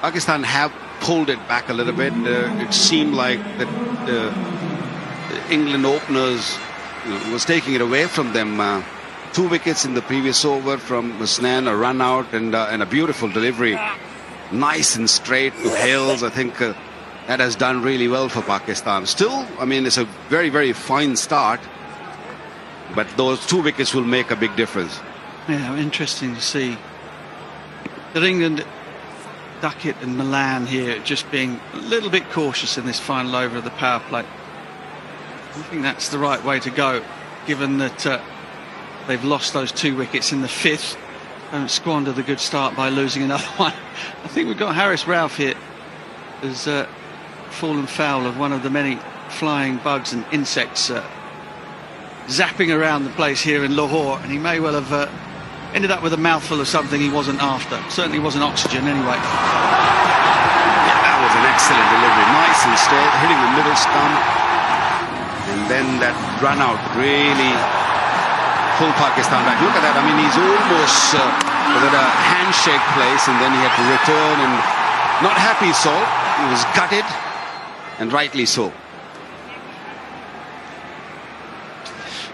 Pakistan have pulled it back a little bit. It seemed like that the England openers was taking it away from them. 2 wickets in the previous over from Musnan, a run out and a beautiful delivery. Nice and straight to Hales. I think that has done really well for Pakistan. Still, I mean, it's a very, very fine start. But those 2 wickets will make a big difference. Yeah, interesting to see that England, Duckett and Milan here just being a little bit cautious in this final over of the power play. I think that's the right way to go, given that they've lost those 2 wickets in the 5th. Don't squander the good start by losing another one. I think we've got Haris Rauf here who's fallen foul of one of the many flying bugs and insects zapping around the place here in Lahore, and he may well have ended up with a mouthful of something he wasn't after. Certainly wasn't oxygen anyway. Yeah, that was an excellent delivery. Nice and straight, hitting the middle stump. And then that run out really pulled Pakistan back. Look at that. I mean, he's almost was at a handshake place, and then he had to return, and not happy so. He was gutted, and rightly so.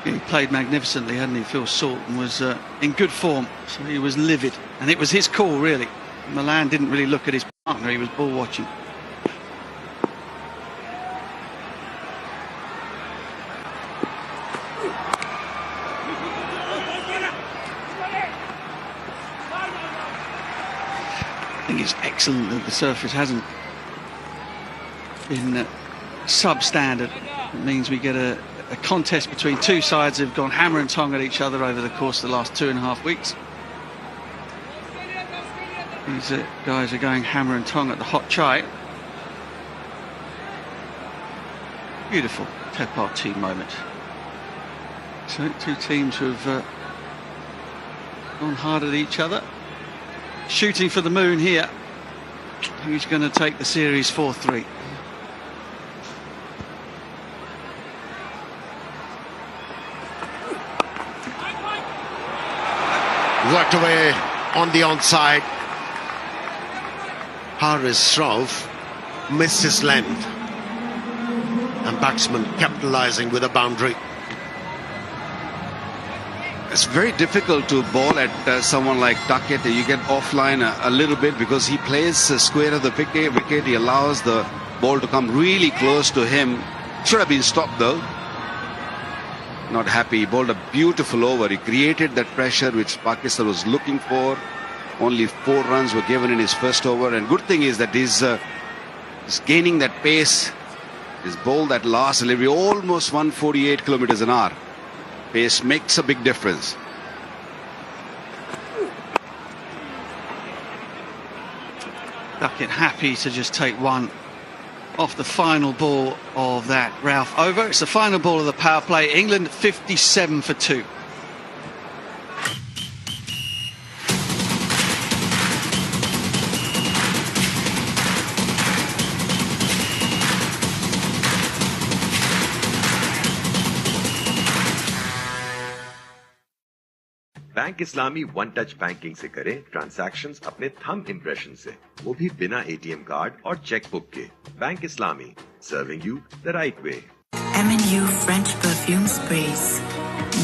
He played magnificently, hadn't he, Phil Salt, and was in good form, so he was livid. And it was his call, really. Milan didn't really look at his partner, he was ball watching. I think it's excellent that the surface hasn't been substandard. It means we get a contest between 2 sides who've gone hammer and tong at each other over the course of the last 2.5 weeks. These guys are going hammer and tong at the hot chai. Beautiful Tepar moment. So 2 teams who have gone hard at each other. Shooting for the moon here. Who's going to take the series 4-3? Worked away on the onside. Haris Rauf missed his length, and batsman capitalising with a boundary. It's very difficult to bowl at someone like Duckett. You get offline a little bit because he plays square of the wicket. He allows the ball to come really close to him. Should have been stopped though. Not happy. He bowled a beautiful over. He created that pressure which Pakistan was looking for. Only 4 runs were given in his first over. And good thing is that he's gaining that pace. He's bowled that last delivery almost 148 kilometers an hour. Pace makes a big difference. Duckett happy to just take 1 off the final ball of that Ralph over. It's the final ball of the power play. England 57 for 2. Bank Islami one touch banking से करें transactions अपने thumb impression से, वो भी बिना ATM card और chequebook के। Bank Islami, serving you the right way. M&U French perfume sprays.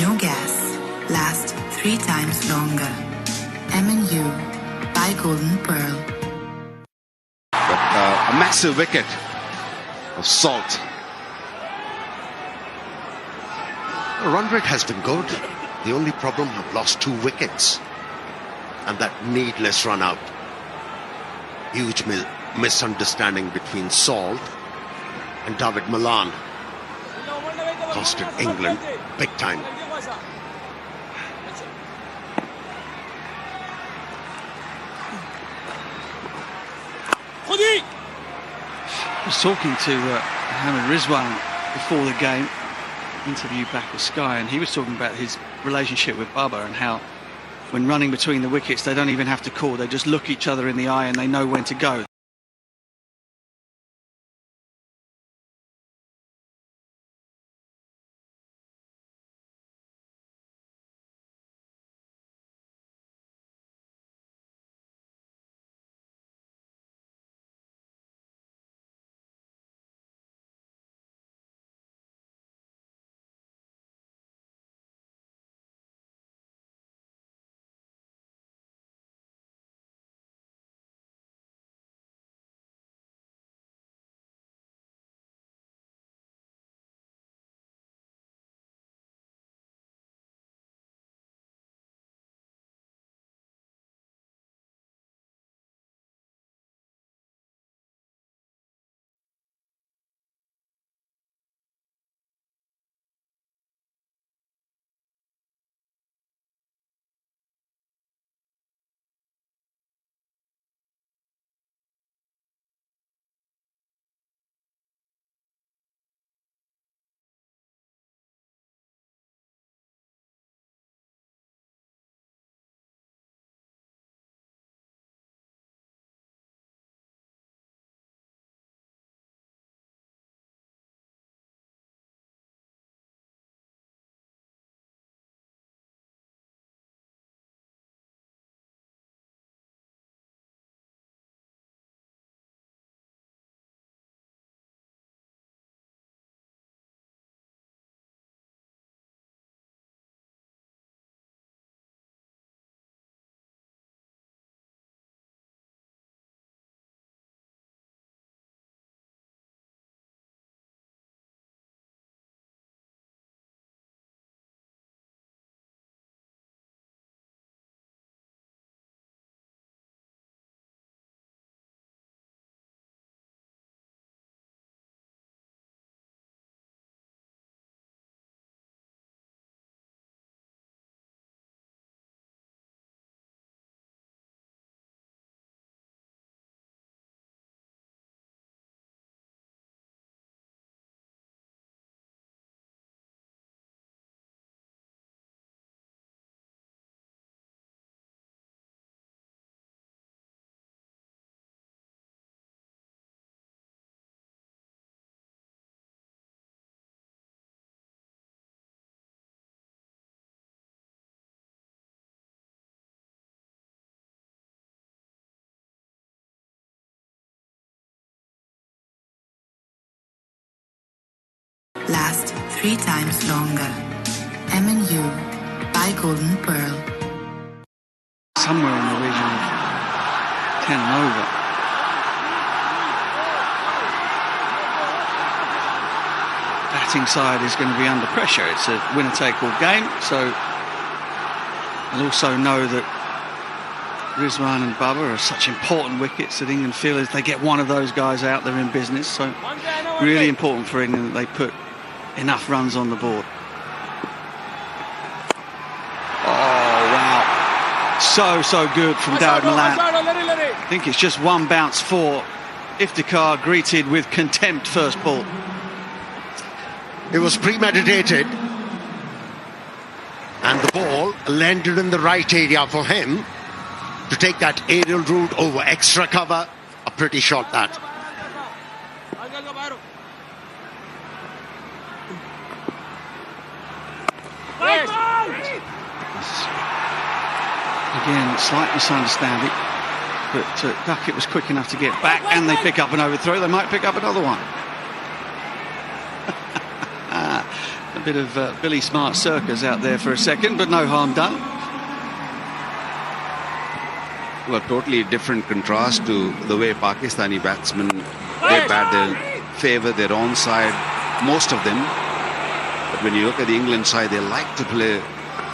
No gas. Last 3 times longer. M&U by Golden Pearl. But a massive wicket of Salt. The run rate has been good. The only problem, I've lost 2 wickets. And that needless run out. Huge misunderstanding between Salt and David Malan. Costed England big time. I was talking to Mohamed Rizwan before the game, interview back at Sky, and he was talking about his relationship with Bubba and how when running between the wickets they don't even have to call, they just look each other in the eye and they know when to go. Last 3 times longer. M&U by Golden Pearl. Somewhere in the region of 10 over. Batting side is going to be under pressure. It's a winner-take-all game, so they'll also know that Rizwan and Bubba are such important wickets that England feel as they get one of those guys out, they're in business. So really important for England that they put enough runs on the board. Oh, wow. So good from David Malan. I think it's just one bounce for Iftikhar greeted with contempt first ball. It was premeditated, and the ball landed in the right area for him to take that aerial route over extra cover. A pretty shot that. Again, slight misunderstanding, but Duckett was quick enough to get back, and they pick up an overthrow. They might pick up another one. A bit of Billy Smart circus out there for a second, but no harm done. Well, totally different contrast to the way Pakistani batsmen, they bat, they favour their own side, most of them. But when you look at the England side, they like to play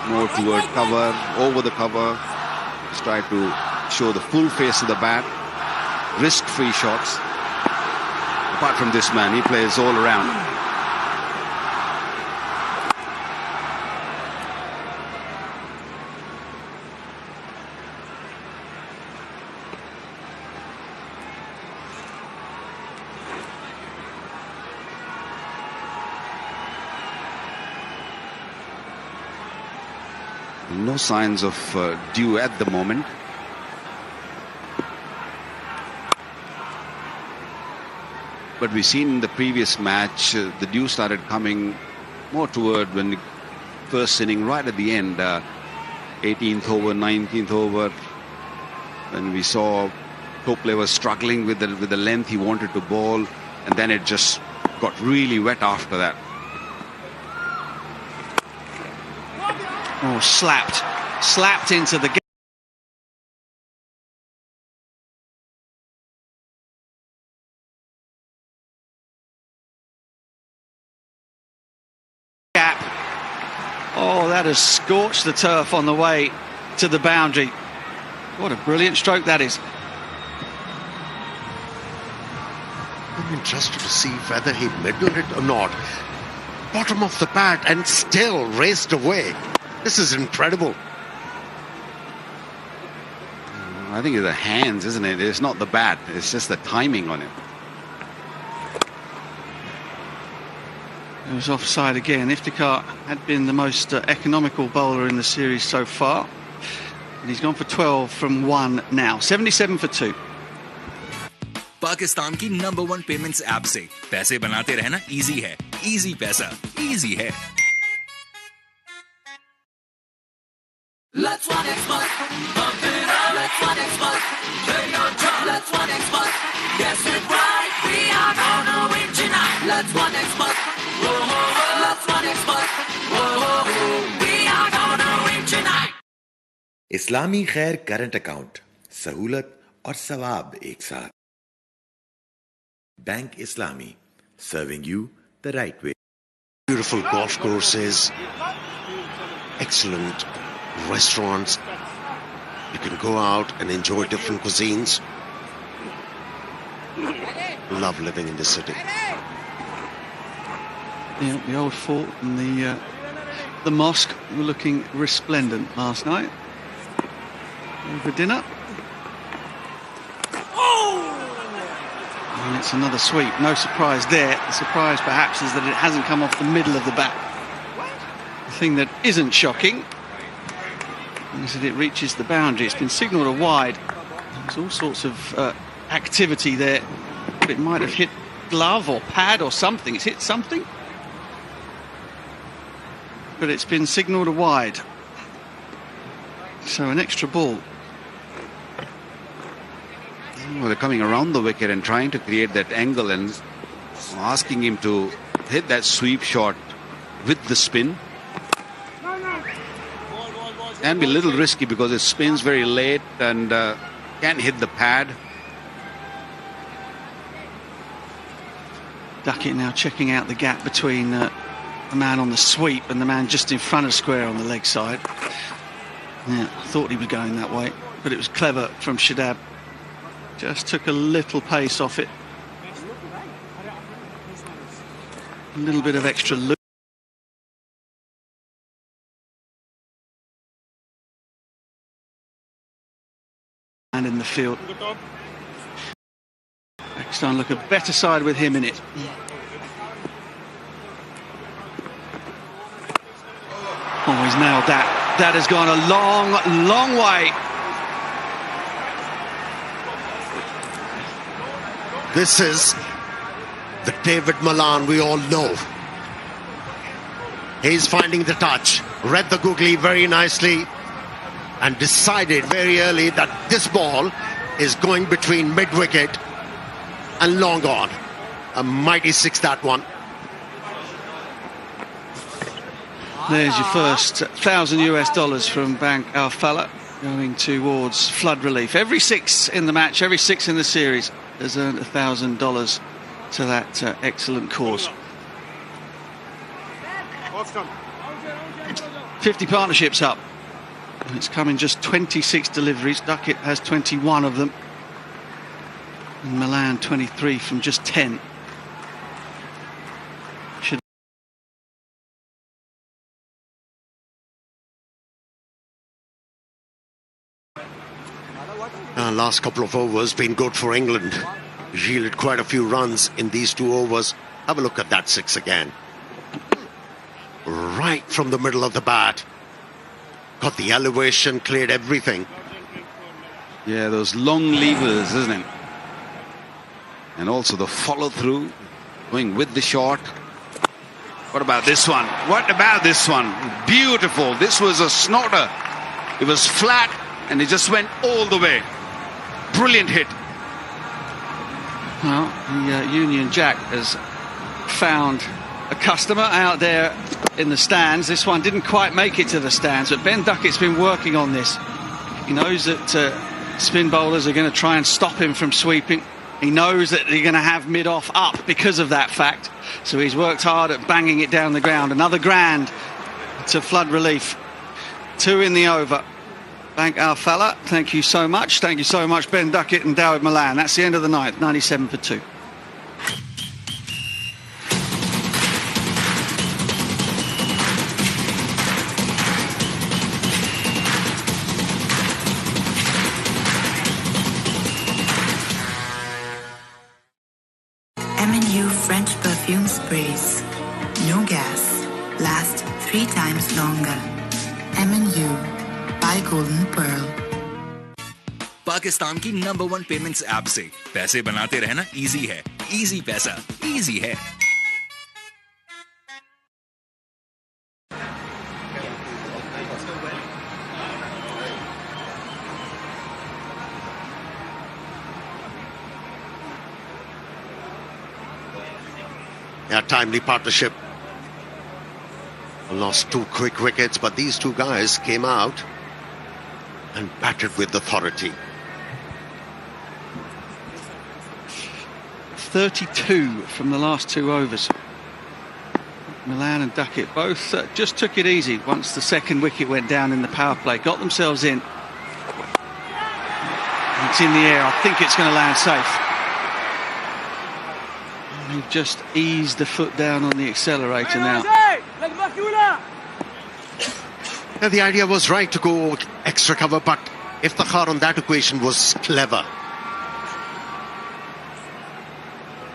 more toward cover, over the cover, just try to show the full face of the bat, risk-free shots. Apart from this man, he plays all around. No signs of dew at the moment. But we've seen in the previous match, the dew started coming more toward when the first inning, right at the end, 18th over, 19th over, when we saw Cope was struggling with the length he wanted to bowl, and then it just got really wet after that. Oh, slapped into the gap. Oh, that has scorched the turf on the way to the boundary. What a brilliant stroke that is. I'm interested to see whether he middled it or not. Bottom of the bat and still raced away. This is incredible. I think it's the hands, isn't it? It's not the bat. It's just the timing on it. It was offside again. Iftikhar had been the most economical bowler in the series so far. And he's gone for 12 from 1 now. 77 for 2. Pakistan की number 1 payments app से पैसे बनाते रहना easy है. Easy पैसा, easy है. Let's one expert, bump it up. Let's one expert, play your job. Let's one expert, guess it right. We are gonna win tonight. Let's one expert, whoa, whoa, whoa. Let's one expert, whoa, whoa, whoa. We are gonna win tonight. इस्लामी खैर current account, सहूलत और सवाब एक साथ. Bank Islami, serving you the right way. Beautiful golf courses, excellent restaurants. You can go out and enjoy different cuisines. Love living in the city. Yeah, the old fort and the mosque were looking resplendent last night. Over dinner. And it's another sweep. No surprise there. The surprise perhaps is that it hasn't come off the middle of the bat. The thing that isn't shocking is that it reaches the boundary. It's been signalled a wide. There's all sorts of activity there. But it might have hit glove or pad or something. It's hit something. But it's been signalled a wide. So an extra ball. Well, they're coming around the wicket and trying to create that angle and asking him to hit that sweep shot with the spin. Can be a little risky because it spins very late and can't hit the pad. Duckett now checking out the gap between the man on the sweep and the man just in front of square on the leg side. Yeah, I thought he was going that way, but it was clever from Shadab. Just took a little pace off it. A little bit of extra loop. And in the field. Starting to look a better side with him in it. Oh, he's nailed that. That has gone a long, long way. This is the David Malan we all know. He's finding the touch, read the googly very nicely, and decided very early that this ball is going between mid-wicket and long on. A mighty six, that one. There's your first $1,000 from Bank Al Fala going towards flood relief. Every six in the match, every six in the series has earned $1,000 to that excellent cause. 50 partnerships up. And it's come in just 26 deliveries. Duckett has 21 of them. And Milan 23 from just 10. Last couple of overs been good for England. Yielded quite a few runs in these 2 overs. Have a look at that six again. Right from the middle of the bat. Got the elevation, cleared everything. Yeah, those long levers, isn't it? And also the follow through, going with the shot. What about this one? What about this one? Beautiful. This was a snorter. It was flat and it just went all the way. Brilliant hit. Well, the Union Jack has found a customer out there in the stands. This one didn't quite make it to the stands, but Ben Duckett's been working on this. He knows that spin bowlers are going to try and stop him from sweeping. He knows that they're going to have mid-off up because of that fact. So he's worked hard at banging it down the ground. Another grand to flood relief. 2 in the over. Bank Al Fala, thank you so much. Thank you so much, Ben Duckett and David Malan. That's the end of the night, 97 for 2. M&U French perfume sprays. No gas. Last 3 times longer. M&U by Golden Pearl. Pakistan की number 1 payments app से पैसे बनाते रहना easy है. Easy पैसा, easy है. Yeah, timely partnership. Lost 2 quick wickets, but these 2 guys came out and batted with authority. 32 from the last 2 overs. Milan and Duckett both just took it easy once the second wicket went down in the power play. Got themselves in. It's in the air. I think it's going to land safe. And they've just eased the foot down on the accelerator now. Yeah, the idea was right to go extra cover, but Iftikhar on that equation was clever.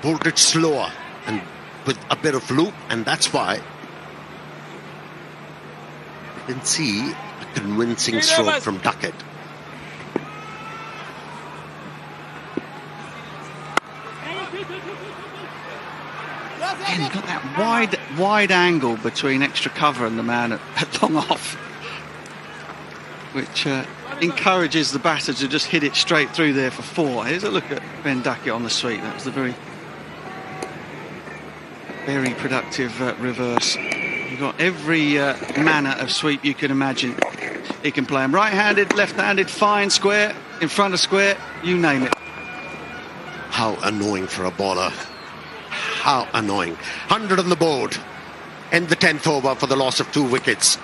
Pulled it slower and with a bit of loop, and that's why you can see a convincing stroke from Duckett. And he got that wide angle between extra cover and the man at long off, which encourages the batter to just hit it straight through there for 4. Here's a look at Ben Duckett on the sweep. That was a very productive reverse. You've got every manner of sweep you can imagine. He can play them right-handed, left-handed, fine, square, in front of square, you name it. How annoying for a bowler. How annoying. 100 on the board. End the 10th over for the loss of 2 wickets.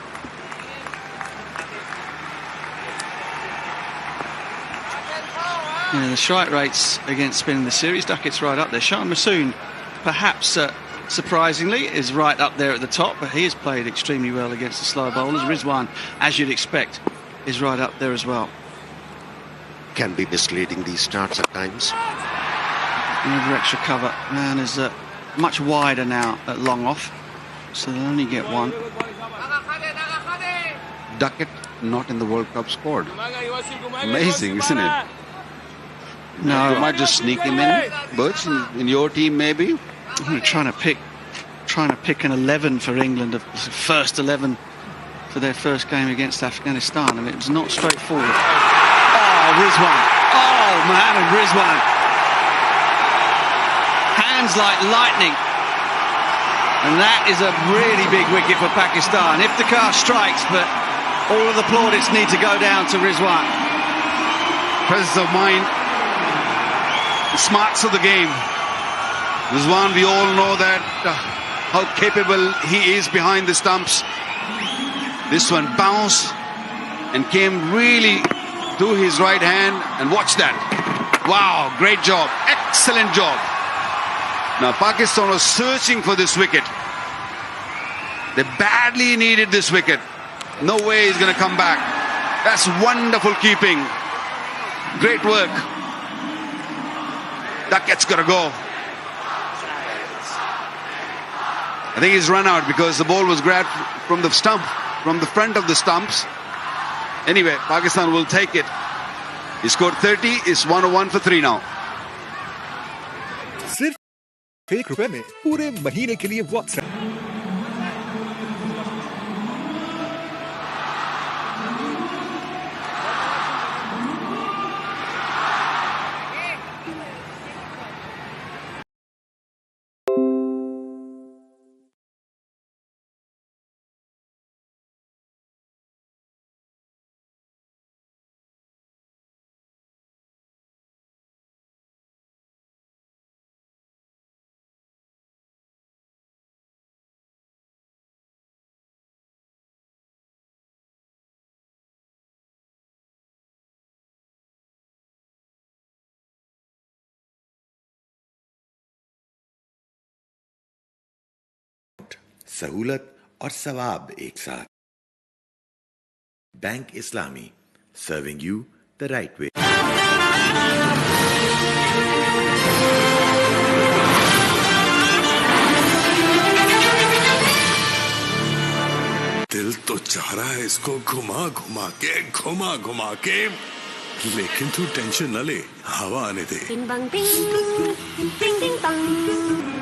The strike rates against spin in the series, Duckett's right up there. Shan Masoon, perhaps surprisingly, is right up there at the top, but he has played extremely well against the slower bowlers. Rizwan, as you'd expect, is right up there as well. Can be misleading, these starts at times. Another extra cover. Man is much wider now at long off, so they'll only get one. Duckett not in the World Cup squad. Amazing, isn't it? No, you might just sneak him in. Birch, in your team maybe. I'm trying to pick an 11 for England, the first 11 for their first game against Afghanistan. I mean, it's not straightforward. Oh, Rizwan! Oh, Mohammed Rizwan! Hands like lightning. And that is a really big wicket for Pakistan. Iftikhar strikes, but all of the plaudits need to go down to Rizwan. Presence of mind, the smarts of the game. Rizwan, we all know that how capable he is behind the stumps. This one bounced and came really to his right hand, and watch that. Wow, great job, excellent job. Now Pakistan was searching for this wicket. They badly needed this wicket. No way he's going to come back. That's wonderful keeping. Great work. Duckett's got to go. I think he's run out because the ball was grabbed from the stump, from the front of the stumps. Anyway, Pakistan will take it. He scored 30, is 101 for 3 now. सिर्फ ₹1 में पूरे महीने के लिए WhatsApp. सहूलत और सवाब एक साथ. Bank Islami, serving you the right way. दिल तो चाह रहा है इसको घुमा घुमा के लेकिन तू टेंशन न ले, हवा आने दे. Bing bang bing, bing bing bang.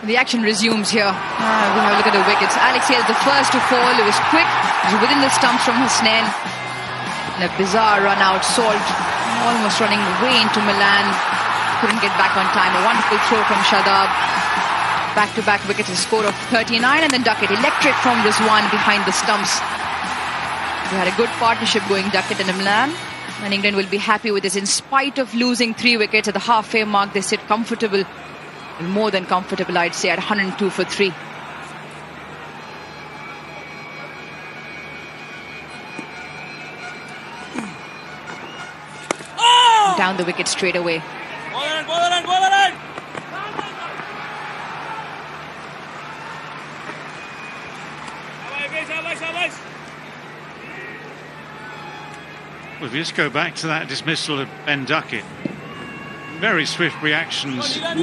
The action resumes here. We have a look at the wickets. Alexei is the first to fall. It was quick. It was within the stumps from Hussain. And a bizarre run out. Salt almost running way into Milan. Couldn't get back on time. A wonderful throw from Shadab. Back-to-back wickets, a score of 39. And then Duckett. Electric from Rizwan behind the stumps. We had a good partnership going, Duckett and Milan. And England will be happy with this. In spite of losing 3 wickets at the halfway mark, they sit comfortable. More than comfortable, I'd say, at 102 for 3. Down the wicket straight away. Well, if you just go back to that dismissal of Ben Duckett, very swift reactions from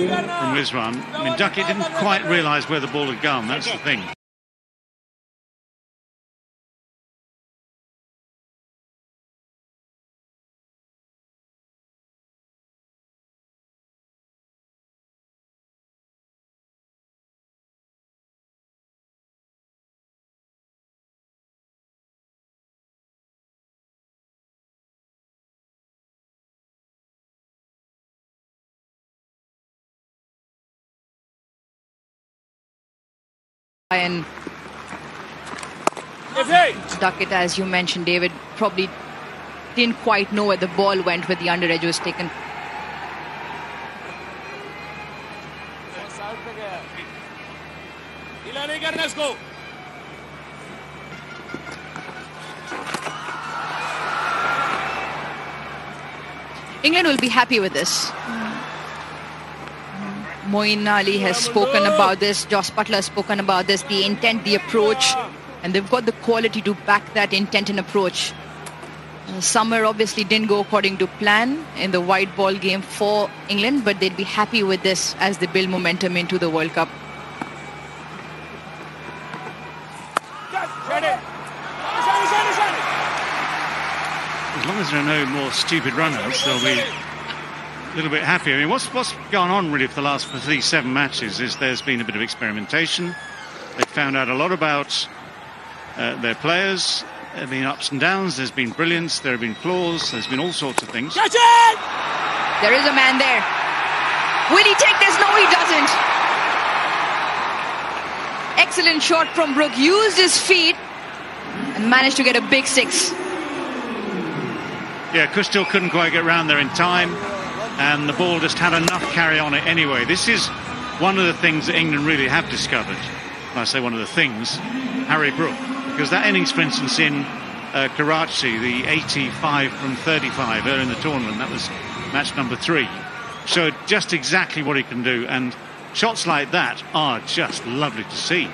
Rizwan. I mean, Duckett didn't quite realise where the ball had gone, that's the thing. And Duckett, as you mentioned, David, probably didn't quite know where the ball went with the under edge was taken. England will be happy with this. Moeen Ali has spoken about this, Jos Buttler has spoken about this, the intent, the approach, and they've got the quality to back that intent and approach. Summer obviously didn't go according to plan in the white ball game for England, but they'd be happy with this as they build momentum into the World Cup. As long as there are no more stupid runners, they'll be a little bit happy. I mean, what's gone on really for the last 7 matches is there's been a bit of experimentation. They've found out a lot about their players. There have been ups and downs. There's been brilliance. There have been flaws. There's been all sorts of things. There is a man there. Will he take this? No, he doesn't. Excellent shot from Brook. Used his feet and managed to get a big 6. Yeah, Kustil couldn't quite get round there in time, and the ball just had enough carry on it anyway. This is one of the things that England really have discovered. When I say one of the things, Harry Brook. Because that innings, for instance, in Karachi, the 85 from 35 early in the tournament, that was match number 3, showed just exactly what he can do. And shots like that are just lovely to see.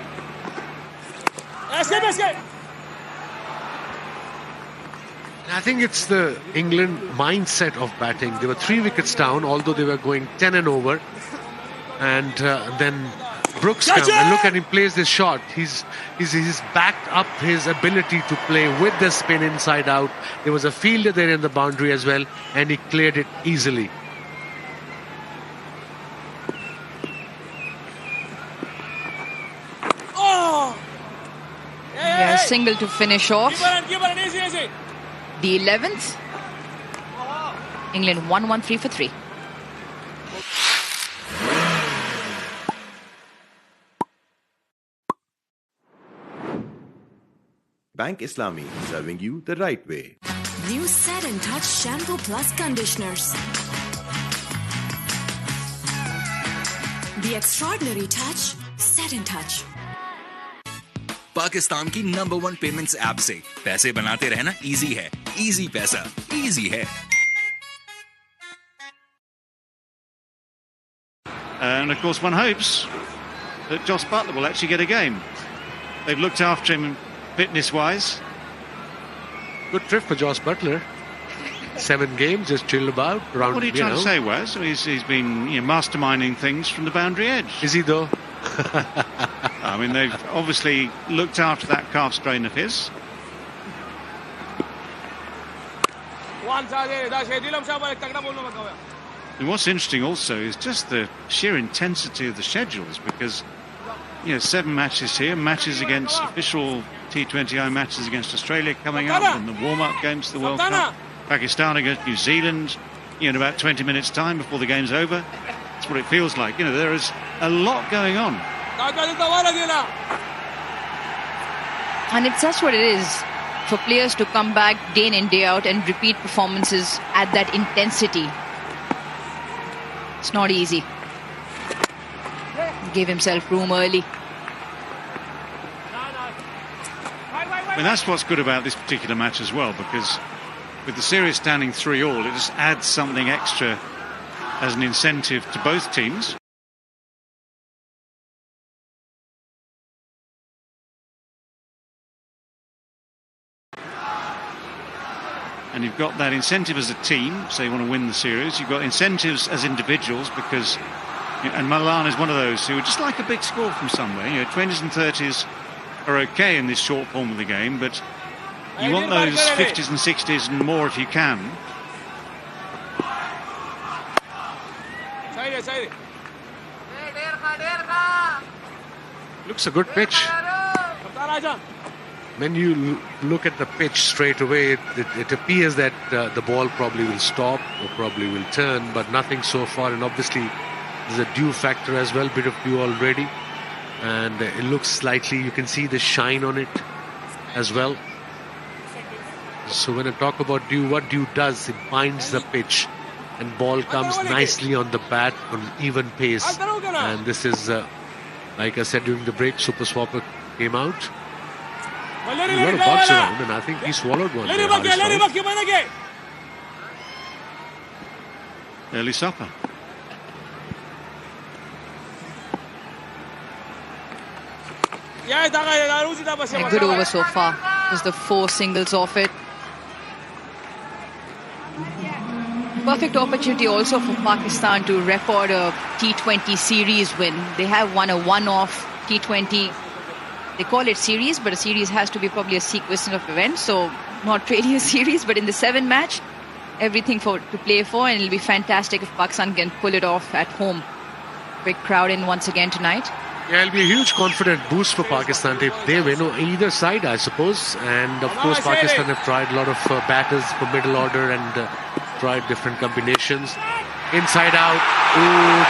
I think it's the England mindset of batting. They were 3 wickets down, although they were going 10 and over. And then Brooks comes and look at him, plays this shot. He's backed up his ability to play with the spin inside out. There was a fielder there in the boundary as well, and he cleared it easily. Yeah, single to finish off. The 11th. England 1-1-3 for 3. Bank Islami, serving you the right way. New Set and Touch Shampoo Plus Conditioners. The extraordinary touch, Set and Touch. Pakistan की number 1 payments app से पैसे बनाते रहना easy है, easy पैसा, easy है. And of course one hopes that Jos Buttler will actually get a game. They've looked after him fitness-wise. Good trip for Jos Buttler. 7 games, just chilled about. Around, What are you trying to say, Wes? He's been masterminding things from the boundary edge. Is he though? I mean, they've obviously looked after that calf strain of his. And what's interesting also is just the sheer intensity of the schedules, because 7 matches here, matches against official T20I matches against Australia coming up, and the warm-up games to the World Cup. Pakistan against New Zealand in about 20 minutes time before the game's over. That's what it feels like. There is a lot going on. And it's just what it is for players to come back day in and day out and repeat performances at that intensity. It's not easy. Gave himself room early. I mean, that's what's good about this particular match as well, because with the series standing 3-3, it just adds something extra as an incentive to both teams. And you've got that incentive as a team, so you want to win the series. You've got incentives as individuals, because, and Malan is one of those who would just like a big score from somewhere. 20s and 30s are okay in this short form of the game, but you want those 50s and 60s and more if you can. Looks a good pitch. When you look at the pitch straight away, it appears that the ball probably will stop or probably will turn, but nothing so far. And obviously there's a dew factor as well, bit of dew already, and it looks slightly, you can see the shine on it as well. So when I talk about dew, what dew does, it binds the pitch and ball comes nicely on the bat on even pace. And this is like I said during the break, Super Swapper came out. A lot of bugs around, and I think he swallowed one. Early supper. A good over so far. Just the 4 singles off it. Perfect opportunity also for Pakistan to record a T20 series win. They have won a one-off T20. They call it series, but a series has to be probably a sequence of events, so not really a series, but in the 7 match, everything to play for, and it'll be fantastic if Pakistan can pull it off at home. Big crowd in once again tonight. Yeah, it'll be a huge confident boost for Pakistan if they win either side, I suppose. And of course, Pakistan have tried a lot of batters for middle order and tried different combinations. Inside out,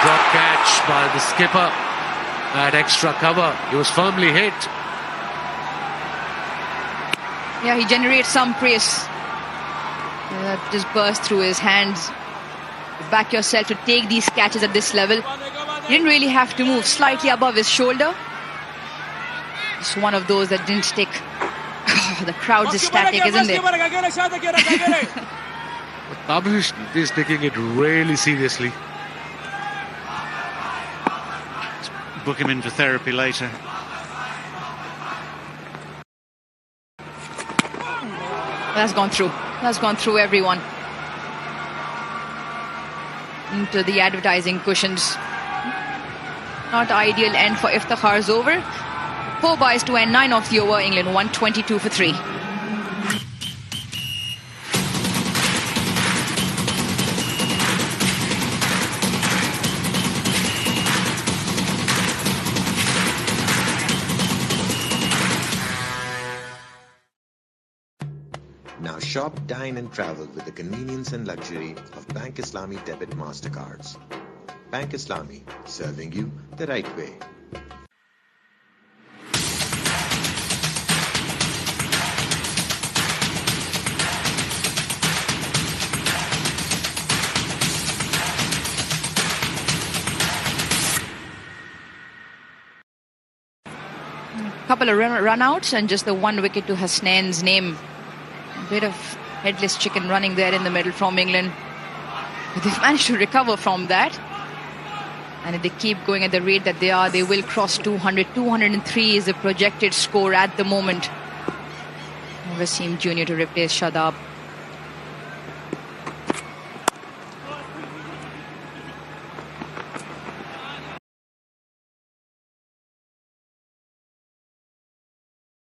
drop catch by the skipper. At extra cover, he was firmly hit. Yeah, he generates some pace. That just burst through his hands. Back yourself to take these catches at this level. He didn't really have to move, slightly above his shoulder. It's one of those that didn't stick. The crowd's ecstatic, isn't it? Tabish is taking it really seriously. Book him in for therapy later. That's gone through. That's gone through everyone. Into the advertising cushions. Not ideal end for Iftikhar's over. 4 byes to end 9 off the over. England 122 for 3. Now shop, dine and travel with the convenience and luxury of Bank Islami Debit Mastercards. Bank Islami, serving you the right way. Couple of run-outs and just the 1 wicket to Hasnain's name. A bit of headless chicken running there in the middle from England. But they've managed to recover from that. And if they keep going at the rate that they are, they will cross 200. 203 is the projected score at the moment. Wasim Jr. to replace Shadab.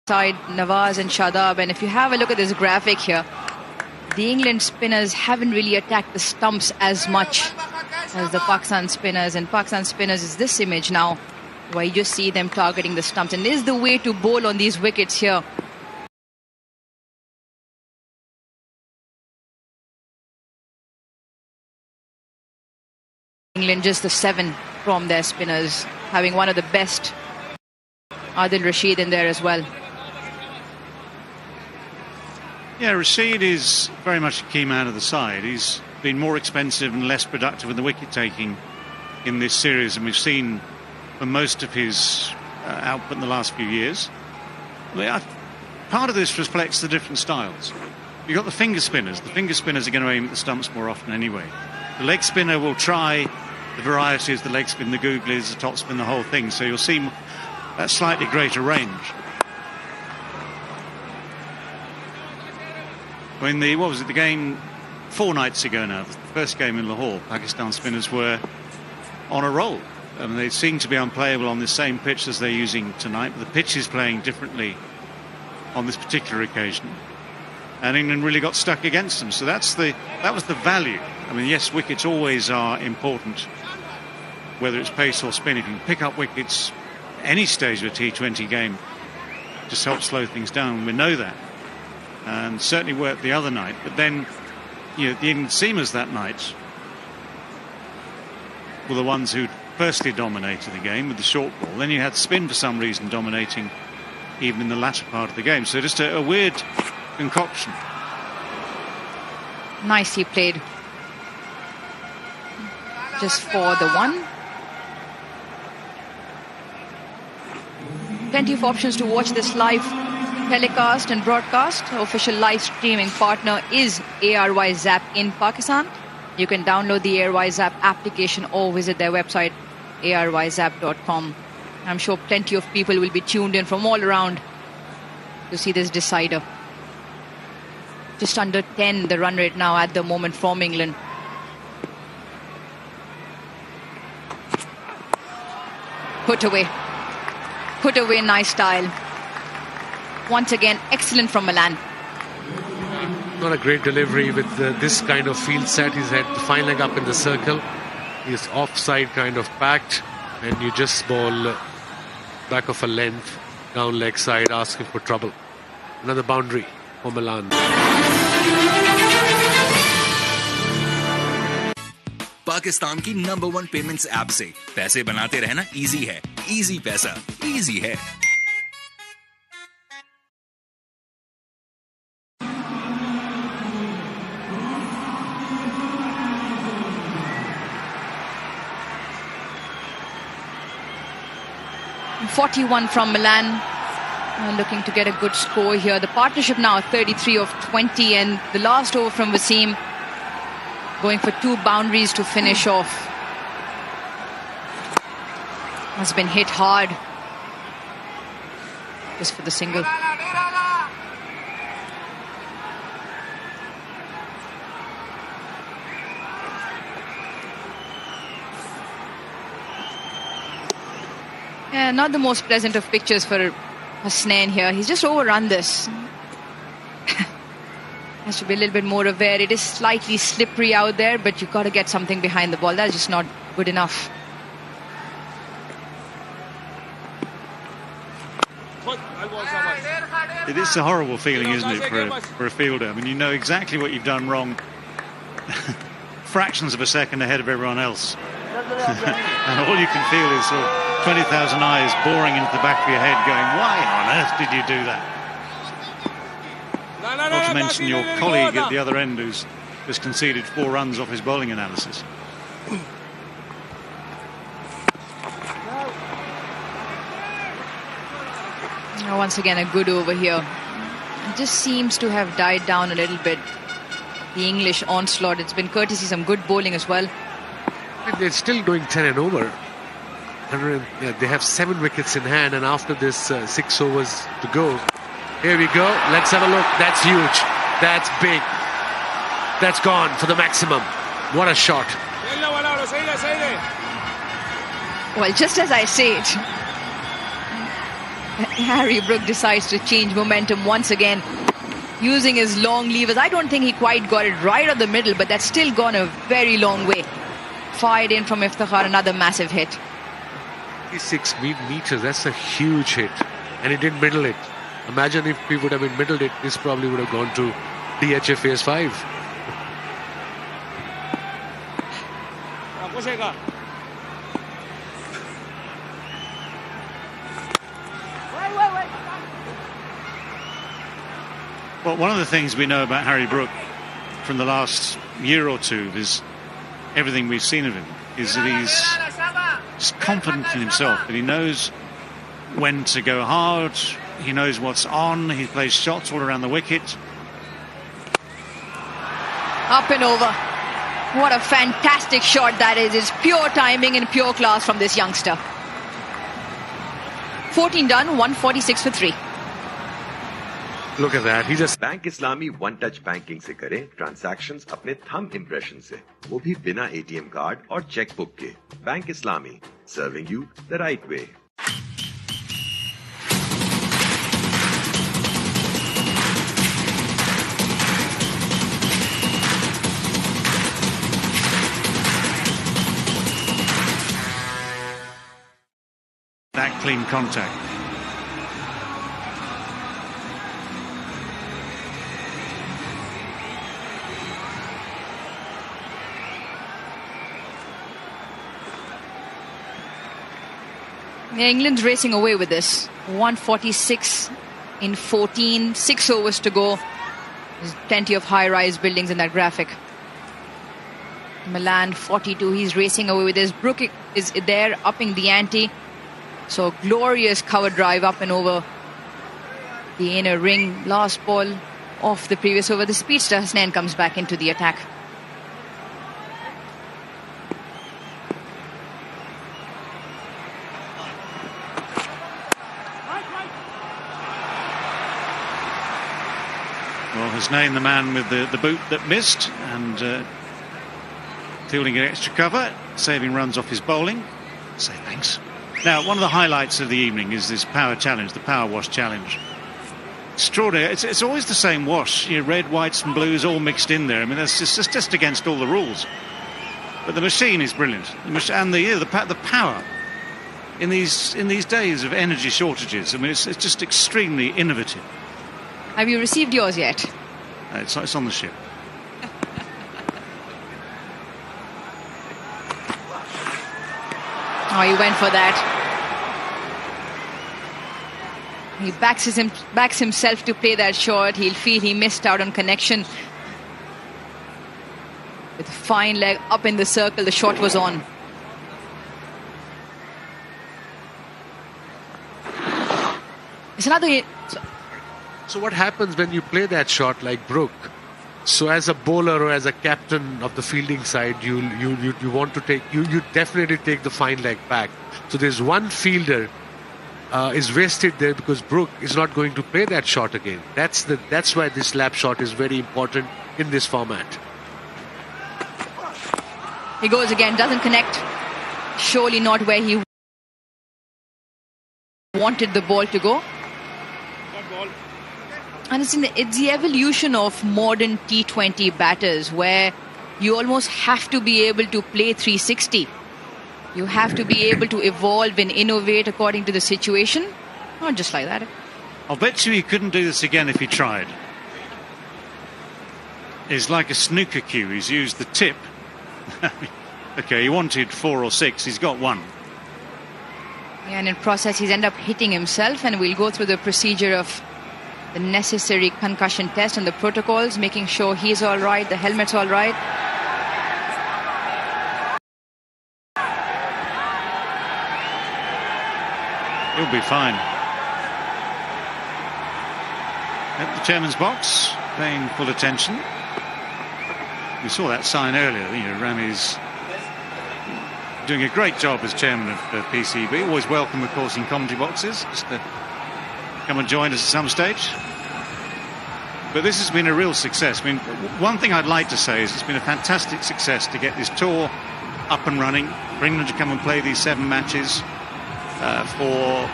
side, Nawaz and Shadab. And if you have a look at this graphic here, the England spinners haven't really attacked the stumps as much as the Pakistan spinners. And Pakistan spinners is this image now, where you just see them targeting the stumps. And this is the way to bowl on these wickets here. England just the 7 from their spinners, having one of the best, Adil Rashid, in there as well. Yeah, Rashid is very much a key man of the side. He's been more expensive and less productive in the wicket-taking in this series than we've seen for most of his output in the last few years. Part of this reflects the different styles. You've got the finger spinners. The finger spinners are going to aim at the stumps more often anyway. The leg spinner will try the varieties, the leg spin, the googlies, the top spin, the whole thing. So you'll see that slightly greater range. When the game 4 nights ago now, the first game in Lahore, Pakistan spinners were on a roll. I mean, they seem to be unplayable on the same pitch as they're using tonight, but the pitch is playing differently on this particular occasion. And England really got stuck against them. So that was the value. I mean, yes, wickets always are important, whether it's pace or spin. If you can pick up wickets any stage of a T20 game, just helps slow things down. We know that. And certainly worked the other night. But then, the England seamers that night were the ones who firstly dominated the game with the short ball. Then you had spin for some reason dominating even in the latter part of the game. So just a weird concoction. Nicely played. Just for the 1. Plenty of options to watch this live telecast and broadcast. Official live streaming partner is ARY Zap in Pakistan. You can download the ARY Zap application or visit their website aryzap.com. I'm sure plenty of people will be tuned in from all around to see this decider. Just under 10 the run rate now at the moment from England. Put away, nice style. Once again, excellent from Milan. Not a great delivery with this kind of field set. He's had the fine leg up in the circle. He's offside kind of packed, and you just bowl back of a length, down leg side, asking for trouble. Another boundary for Milan. Pakistan की number 1 payments app से पैसे बनाते रहना easy है. Easy पैसा, easy है. .41 from Milan, looking to get a good score here. The partnership now 33 of 20, and the last over from Wasim, going for 2 boundaries to finish off. Has been hit hard. Just for the single. Yeah, not the most pleasant of pictures for Hasnain here. He's just overrun this. Has to be a little bit more aware. It is slightly slippery out there, but you've got to get something behind the ball. That's just not good enough. It is a horrible feeling, isn't it, for a fielder? I mean, you know exactly what you've done wrong. Fractions of a second ahead of everyone else. And all you can feel is sort of 20,000 eyes boring into the back of your head going, why on earth did you do that? Not to mention your colleague at the other end who's just conceded 4 runs off his bowling analysis. Once again, a good over here. It just seems to have died down a little bit. The English onslaught. It's been courtesy some good bowling as well. They're still doing 10 and over. They have 7 wickets in hand, and after this 6 overs to go. Here we go. Let's have a look. That's huge. That's big. That's gone for the maximum. What a shot. Well, just as I say it. Harry Brook decides to change momentum once again, using his long levers. I don't think he quite got it right on the middle, but that's still gone a very long way. Fired in from Iftikhar, another massive hit. 6 meters, that's a huge hit. And he didn't middle it. Imagine if he would have been middled it, this probably would have gone to DHA phase 5. Well, one of the things we know about Harry Brook from the last year or two is everything we've seen of him is that he's just confident in himself, that he knows when to go hard, he knows what's on, he plays shots all around the wicket. Up and over. What a fantastic shot that is. It's pure timing and pure class from this youngster. 14 done, 146 for 3. Look at that. He just bank Islami one touch banking से करें transactions अपने thumb impression से, वो भी बिना ATM card और chequebook के. Bank Islami, serving you the right way. That clean contact. England's racing away with this. 146 in 14, 6 overs to go. There's plenty of high-rise buildings in that graphic. Milan 42, he's racing away with this. Brook is there, upping the ante. So glorious cover drive up and over the inner ring. Last ball off the previous over. The speedster Hasnain comes back into the attack. Well, Hasnain, the man with the boot that missed, and fielding an extra cover, saving runs off his bowling. Say thanks. Now, one of the highlights of the evening is this power challenge, the power wash challenge. Extraordinary. It's always the same wash, you know, red, whites and blues all mixed in there. I mean, that's just against all the rules. But the machine is brilliant. And the power in these days of energy shortages. I mean, it's just extremely innovative. Have you received yours yet? It's on the ship. Oh, he went for that. He backs himself to play that shot. He'll feel he missed out on connection. With fine leg up in the circle, the shot was on. It's another hit. So what happens when you play that shot like Brook? So as a bowler or as a captain of the fielding side, you want to take, you definitely take the fine leg back. So there's one fielder is wasted there because Brook is not going to play that shot again. That's why this lap shot is very important in this format. He goes again, doesn't connect. Surely not where he wanted the ball to go. And it's the evolution of modern T20 batters, where you almost have to be able to play 360. You have to be able to evolve and innovate according to the situation. Not just like that. I'll bet you he couldn't do this again if he tried. It's like a snooker cue. He's used the tip. Okay, he wanted 4 or 6. He's got 1. Yeah, and in process, he's ended up hitting himself. And we'll go through the procedure of the necessary concussion test and the protocols, making sure he's all right, the helmet's all right. He'll be fine. At the chairman's box, paying full attention. We saw that sign earlier. You know, Rami's doing a great job as chairman of PCB. Always welcome, of course, in commentary boxes. Just to come and join us at some stage. But this has been a real success. I mean, one thing I'd like to say is it's been a fantastic success to get this tour up and running, bring them to come and play these 7 matches for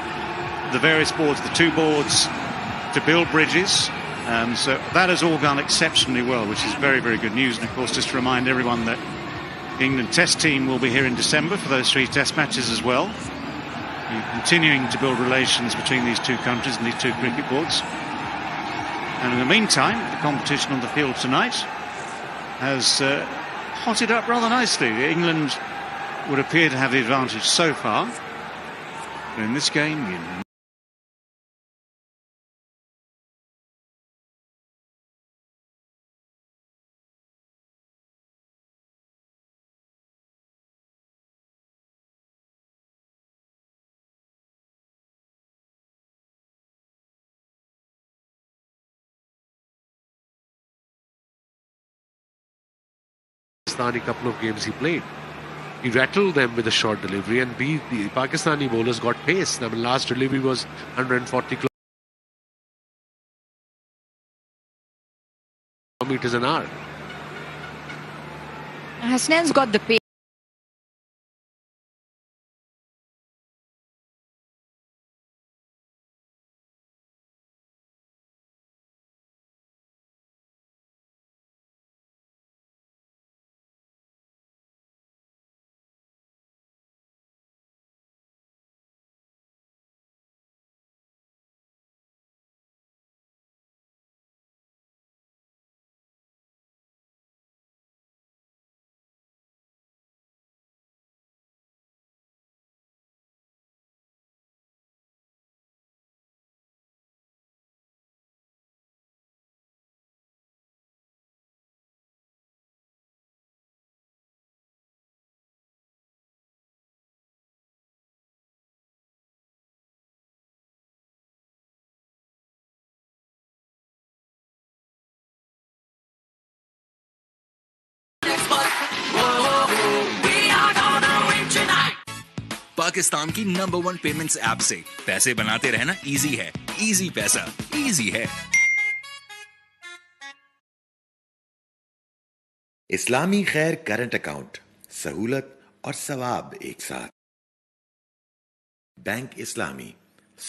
the various boards, the two boards to build bridges. So that has all gone exceptionally well, which is very, very good news. And of course, just to remind everyone that the England Test team will be here in December for those 3 Test matches as well. You're continuing to build relations between these two countries and these two cricket boards. And in the meantime, the competition on the field tonight has hotted up rather nicely. England would appear to have the advantage so far. But in this game, A couple of games he played, he rattled them with a short delivery, and the Pakistani bowlers got pace. I mean, last delivery was 140 kilometers an hour. Hasnain's got the pace. Pakistan की number 1 payments app से पैसे बनाते रहना easy है, easy पैसा, easy है। इस्लामी खैर current account, सहूलत और सवाब एक साथ। Bank Islami,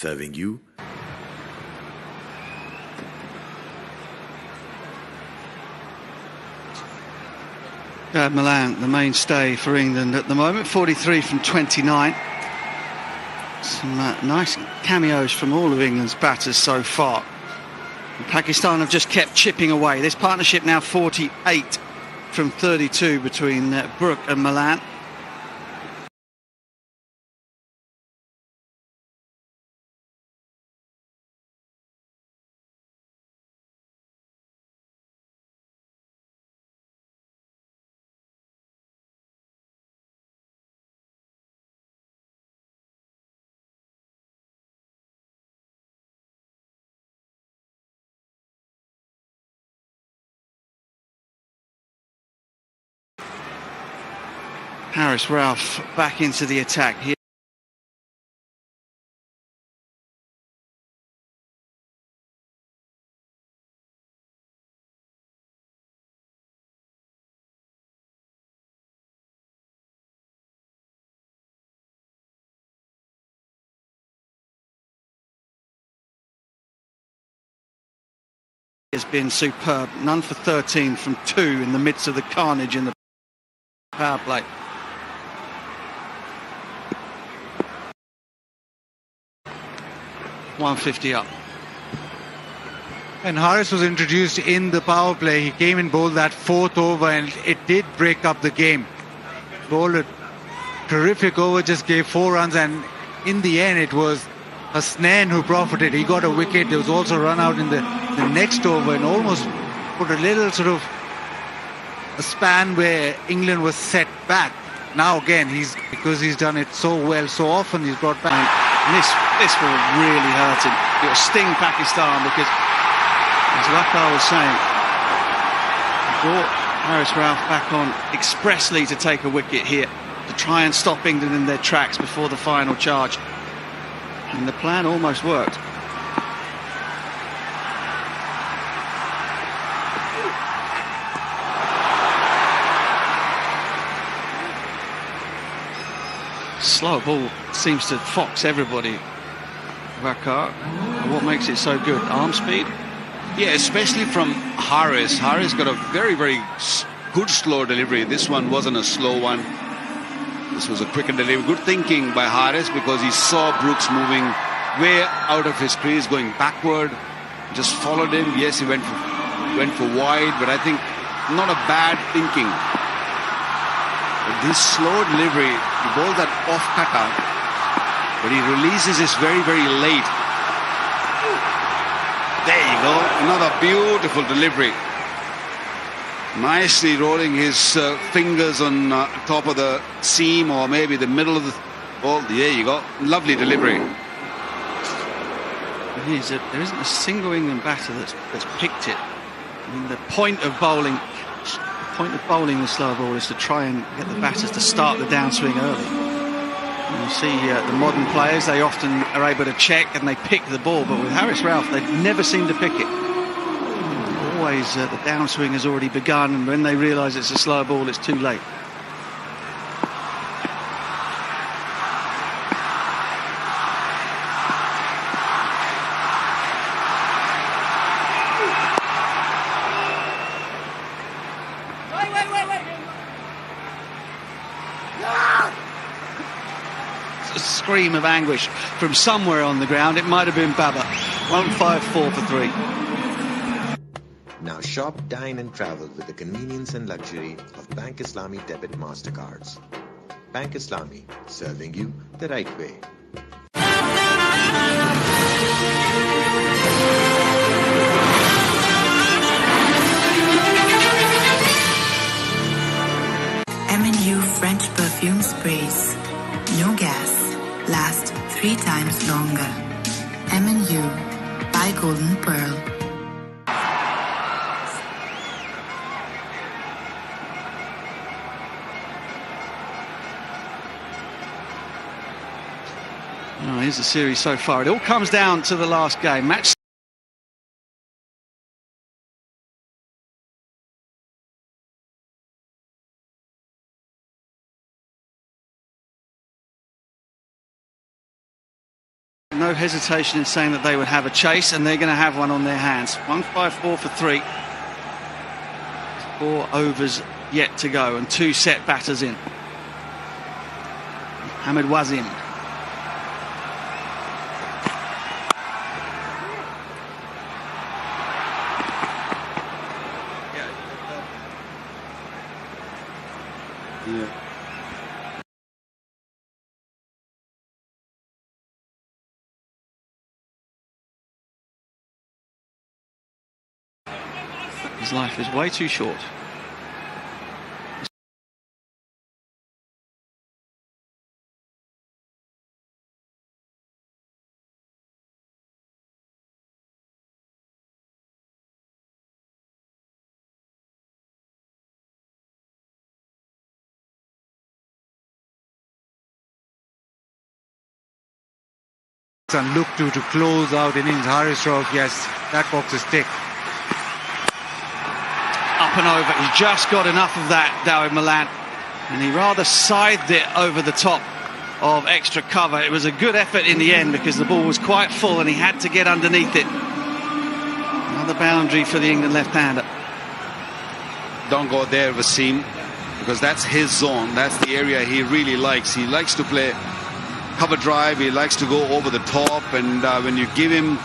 serving you. Milan, the mainstay for England at the moment, 43 from 29. Some nice cameos from all of England's batters so far. And Pakistan have just kept chipping away. This partnership now 48 from 32 between Brook and Milan. Haris Rauf back into the attack here. Has been superb. None for 13 from 2 in the midst of the carnage in the power play. .150 up. And Haris was introduced in the power play. He came and bowled that 4th over, and it did break up the game. Bowled a terrific over, just gave 4 runs, and in the end it was Hasnain who profited. He got a wicket. There was also a run out in the next over, and almost put a little sort of a span where England was set back. Now again, because he's done it so well so often, he's brought back. And this will really hurt him. It will sting Pakistan because, as Waqar was saying, he brought Haris Rauf back on expressly to take a wicket here, to try and stop England in their tracks before the final charge. And the plan almost worked. Slow ball seems to fox everybody. Vakar. What makes it so good? Arm speed? Yeah, especially from Haris. Haris got a very, very good slow delivery. This one wasn't a slow one. This was a quicker delivery. Good thinking by Haris because he saw Brooks moving way out of his crease, going backward. Just followed him. Yes, he went for wide, but I think not a bad thinking. But this slow delivery, he bowls that off cutter, but he releases this very, very late. There you go, another beautiful delivery. Nicely rolling his fingers on top of the seam or maybe the middle of the ball. There you go, lovely delivery. There isn't a single England batter that's picked it. I mean, the point of bowling the slow ball is to try and get the batters to start the downswing early. And you see the modern players, they often are able to check and they pick the ball, but with Haris Rauf, they never seem to pick it. Always the downswing has already begun, and when they realise it's a slow ball, it's too late. Scream of anguish from somewhere on the ground. It might have been Baba. 154 for 3. Now shop, dine and travel with the convenience and luxury of Bank Islami debit Mastercards. Bank Islami, serving you the right way. M&U French perfume sprays. No gas. Last 3 times longer. M&U by Golden Pearl. Oh, here's the series so far. It all comes down to the last game. Match. No hesitation in saying that they would have a chase, and they're going to have one on their hands. 154 for 3. 4 overs yet to go, and 2 set batters in. Hamid Wazim. Yeah. His life is way too short. And look to close out innings. Haris Rauf, yes, that box is ticked. Up and over, he's just got enough of that, Dawid Malan, and he rather scythed it over the top of extra cover. It was a good effort in the end because the ball was quite full and he had to get underneath it. Another boundary for the England left-hander. Don't go there, Wasim, because that's his zone. That's the area he really likes. He likes to play cover drive. He likes to go over the top, and when you give him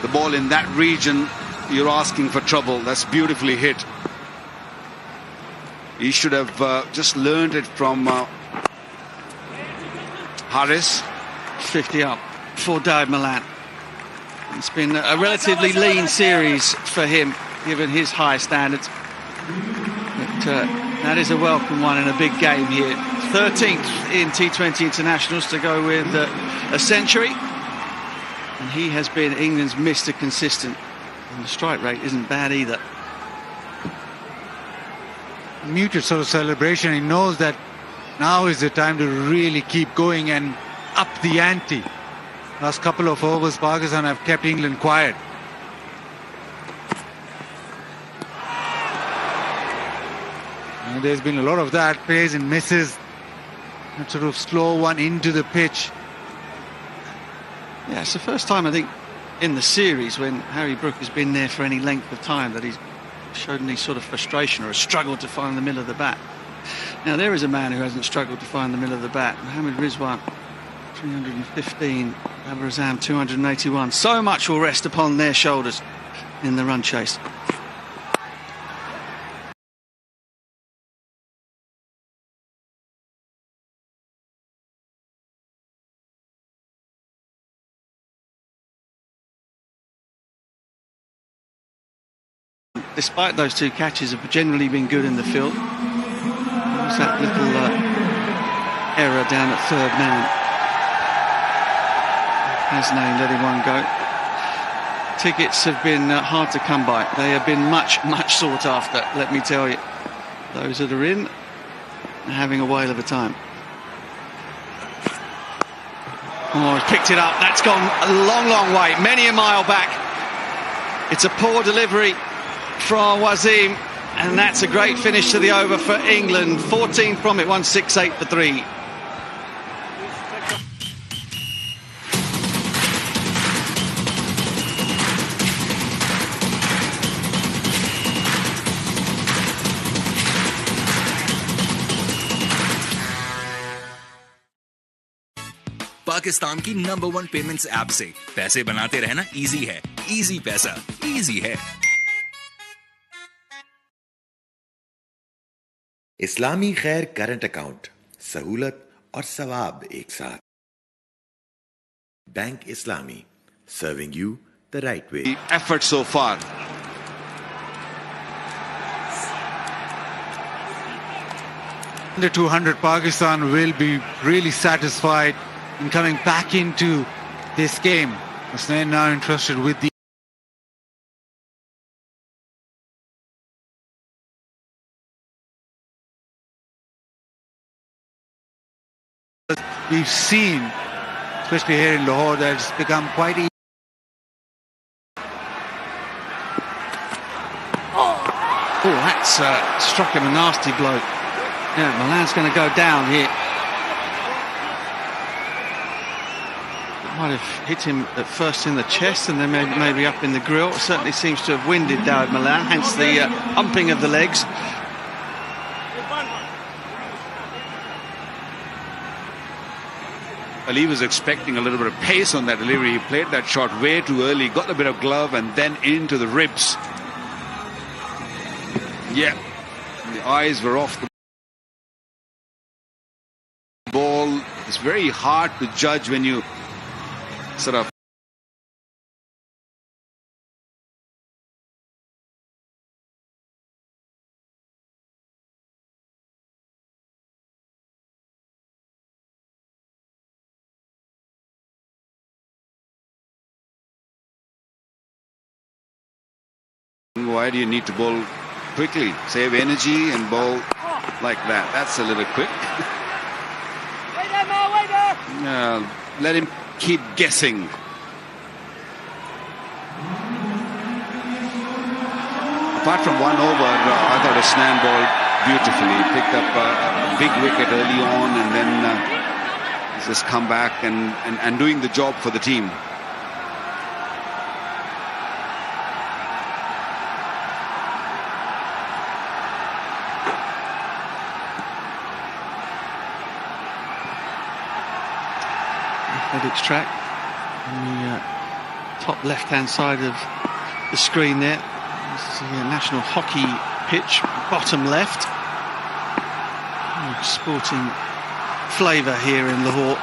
the ball in that region, you're asking for trouble. That's beautifully hit. He should have just learned it from Haris. 50 up for Dawid Malan. It's been a relatively lean series for him, given his high standards. But that is a welcome one in a big game here. 13th in T20 internationals to go with a century. And he has been England's Mr. Consistent. And the strike rate isn't bad either. Muted sort of celebration. He knows that now is the time to really keep going and up the ante. Last couple of overs, Pakistan have kept England quiet. And there's been a lot of that. Plays and misses. That sort of slow one into the pitch. Yeah, it's the first time I think in the series when Harry Brook has been there for any length of time that he's showed any sort of frustration or a struggle to find the middle of the bat. Now there is a man who hasn't struggled to find the middle of the bat. Mohammad Rizwan, 315, Babar Azam 281. So much will rest upon their shoulders in the run chase. Despite those two catches, have generally been good in the field. There's that little error down at third man. Hasnain letting one go. Tickets have been hard to come by. They have been much sought after, let me tell you. Those that are in are having a whale of a time. Oh, he's picked it up. That's gone a long way, many a mile back. It's a poor delivery from Wasim, and that's a great finish to the over for England. 14 from it, 168 for 3. Pakistan की number 1 payments app से पैसे बनाते रहना easy है. Easy पैसा, easy है. इस्लामी खैर current account, सहूलत और सवाब एक साथ. Bank Islami, serving you the right way. The effort so far. Under 200, Pakistan will be really satisfied in coming back into this game. Hasnain now interested with the we've seen, especially here in Lahore, that it's become quite easy. Oh, that's struck him a nasty blow. Yeah, Milan's going to go down here. Might have hit him at first in the chest and then maybe up in the grill. It certainly seems to have winded Dawid Malan, hence the humping of the legs. Well, he was expecting a little bit of pace on that delivery. He played that shot way too early, got a bit of glove and then into the ribs. Yeah, the eyes were off the ball. It's very hard to judge when you sort of why do you need to bowl quickly? Save energy and bowl like that. That's a little quick. Let him keep guessing. Apart from one over, I thought Hasnain bowled beautifully. He picked up a big wicket early on and then just come back and doing the job for the team. Athletics track on the top left-hand side of the screen there. This is the National Hockey pitch, bottom left. Sporting flavour here in Lahore.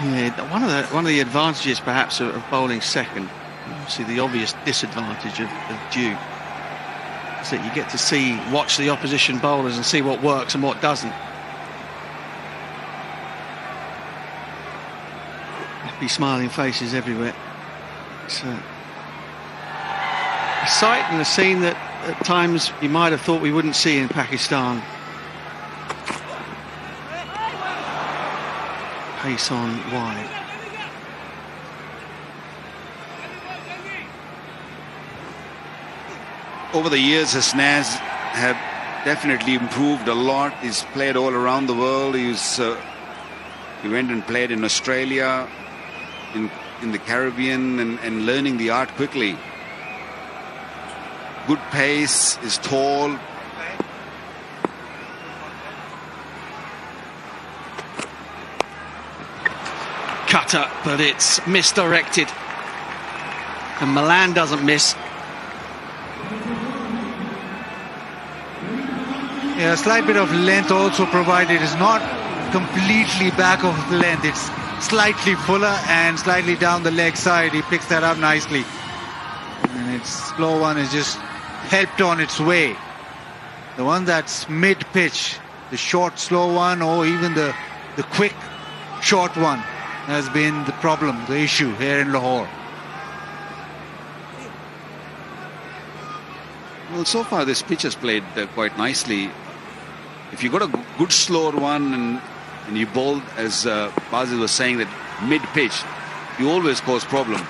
Yeah, one of the advantages perhaps of bowling second, obviously the obvious disadvantage of Dew, is that you get to watch the opposition bowlers and see what works and what doesn't. Happy smiling faces everywhere. It's a sight and a scene that at times you might have thought we wouldn't see in Pakistan. Pace on wide. Over the years, Hasnain have definitely improved a lot. He's played all around the world. He went and played in Australia, in the Caribbean, and learning the art quickly. Good pace, is tall. Cutter, but it's misdirected. And Milan doesn't miss. Yeah, a slight bit of length also provided. It's not completely back of the length. It's slightly fuller and slightly down the leg side. He picks that up nicely. And its slow one is just helped on its way. The one that's mid-pitch, the short, slow one, or even the quick, short one has been the problem, the issue here in Lahore. Well, so far this pitch has played quite nicely. If you got a good slower one and you bowl, as Basil was saying, that mid-pitch, you always cause problem.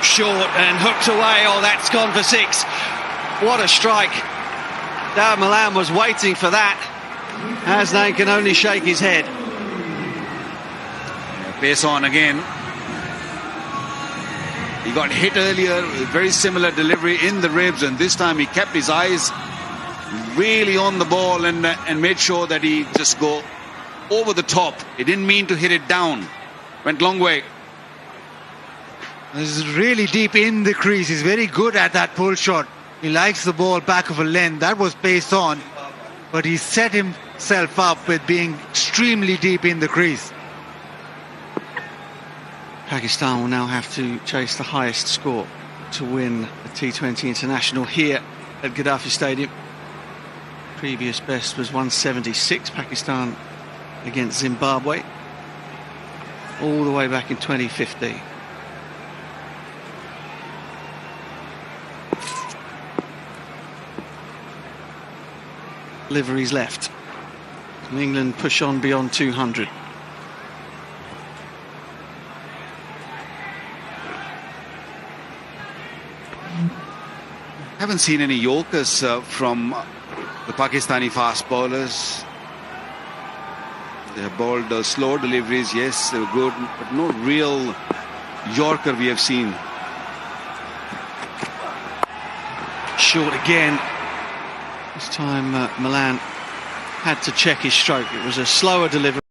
Short and hooked away. Oh, that's gone for 6. What a strike. Dawid Malan was waiting for that. Hasnain can only shake his head. Pace on again. He got hit earlier, very similar delivery in the ribs, and this time he kept his eyes really on the ball and made sure that he just go over the top. He didn't mean to hit it down. Went long way. This is really deep in the crease. He's very good at that pull shot. He likes the ball back of a length. That was pace on, but he set himself up with being extremely deep in the crease. Pakistan will now have to chase the highest score to win the T20 International here at Gaddafi Stadium. Previous best was 176, Pakistan against Zimbabwe, all the way back in 2015. Liveries left. And England push on beyond 200. Haven't seen any Yorkers from the Pakistani fast bowlers. They have bowled slow deliveries, yes, they were good, but no real Yorker we have seen. Short again. This time Malan had to check his stroke. It was a slower delivery.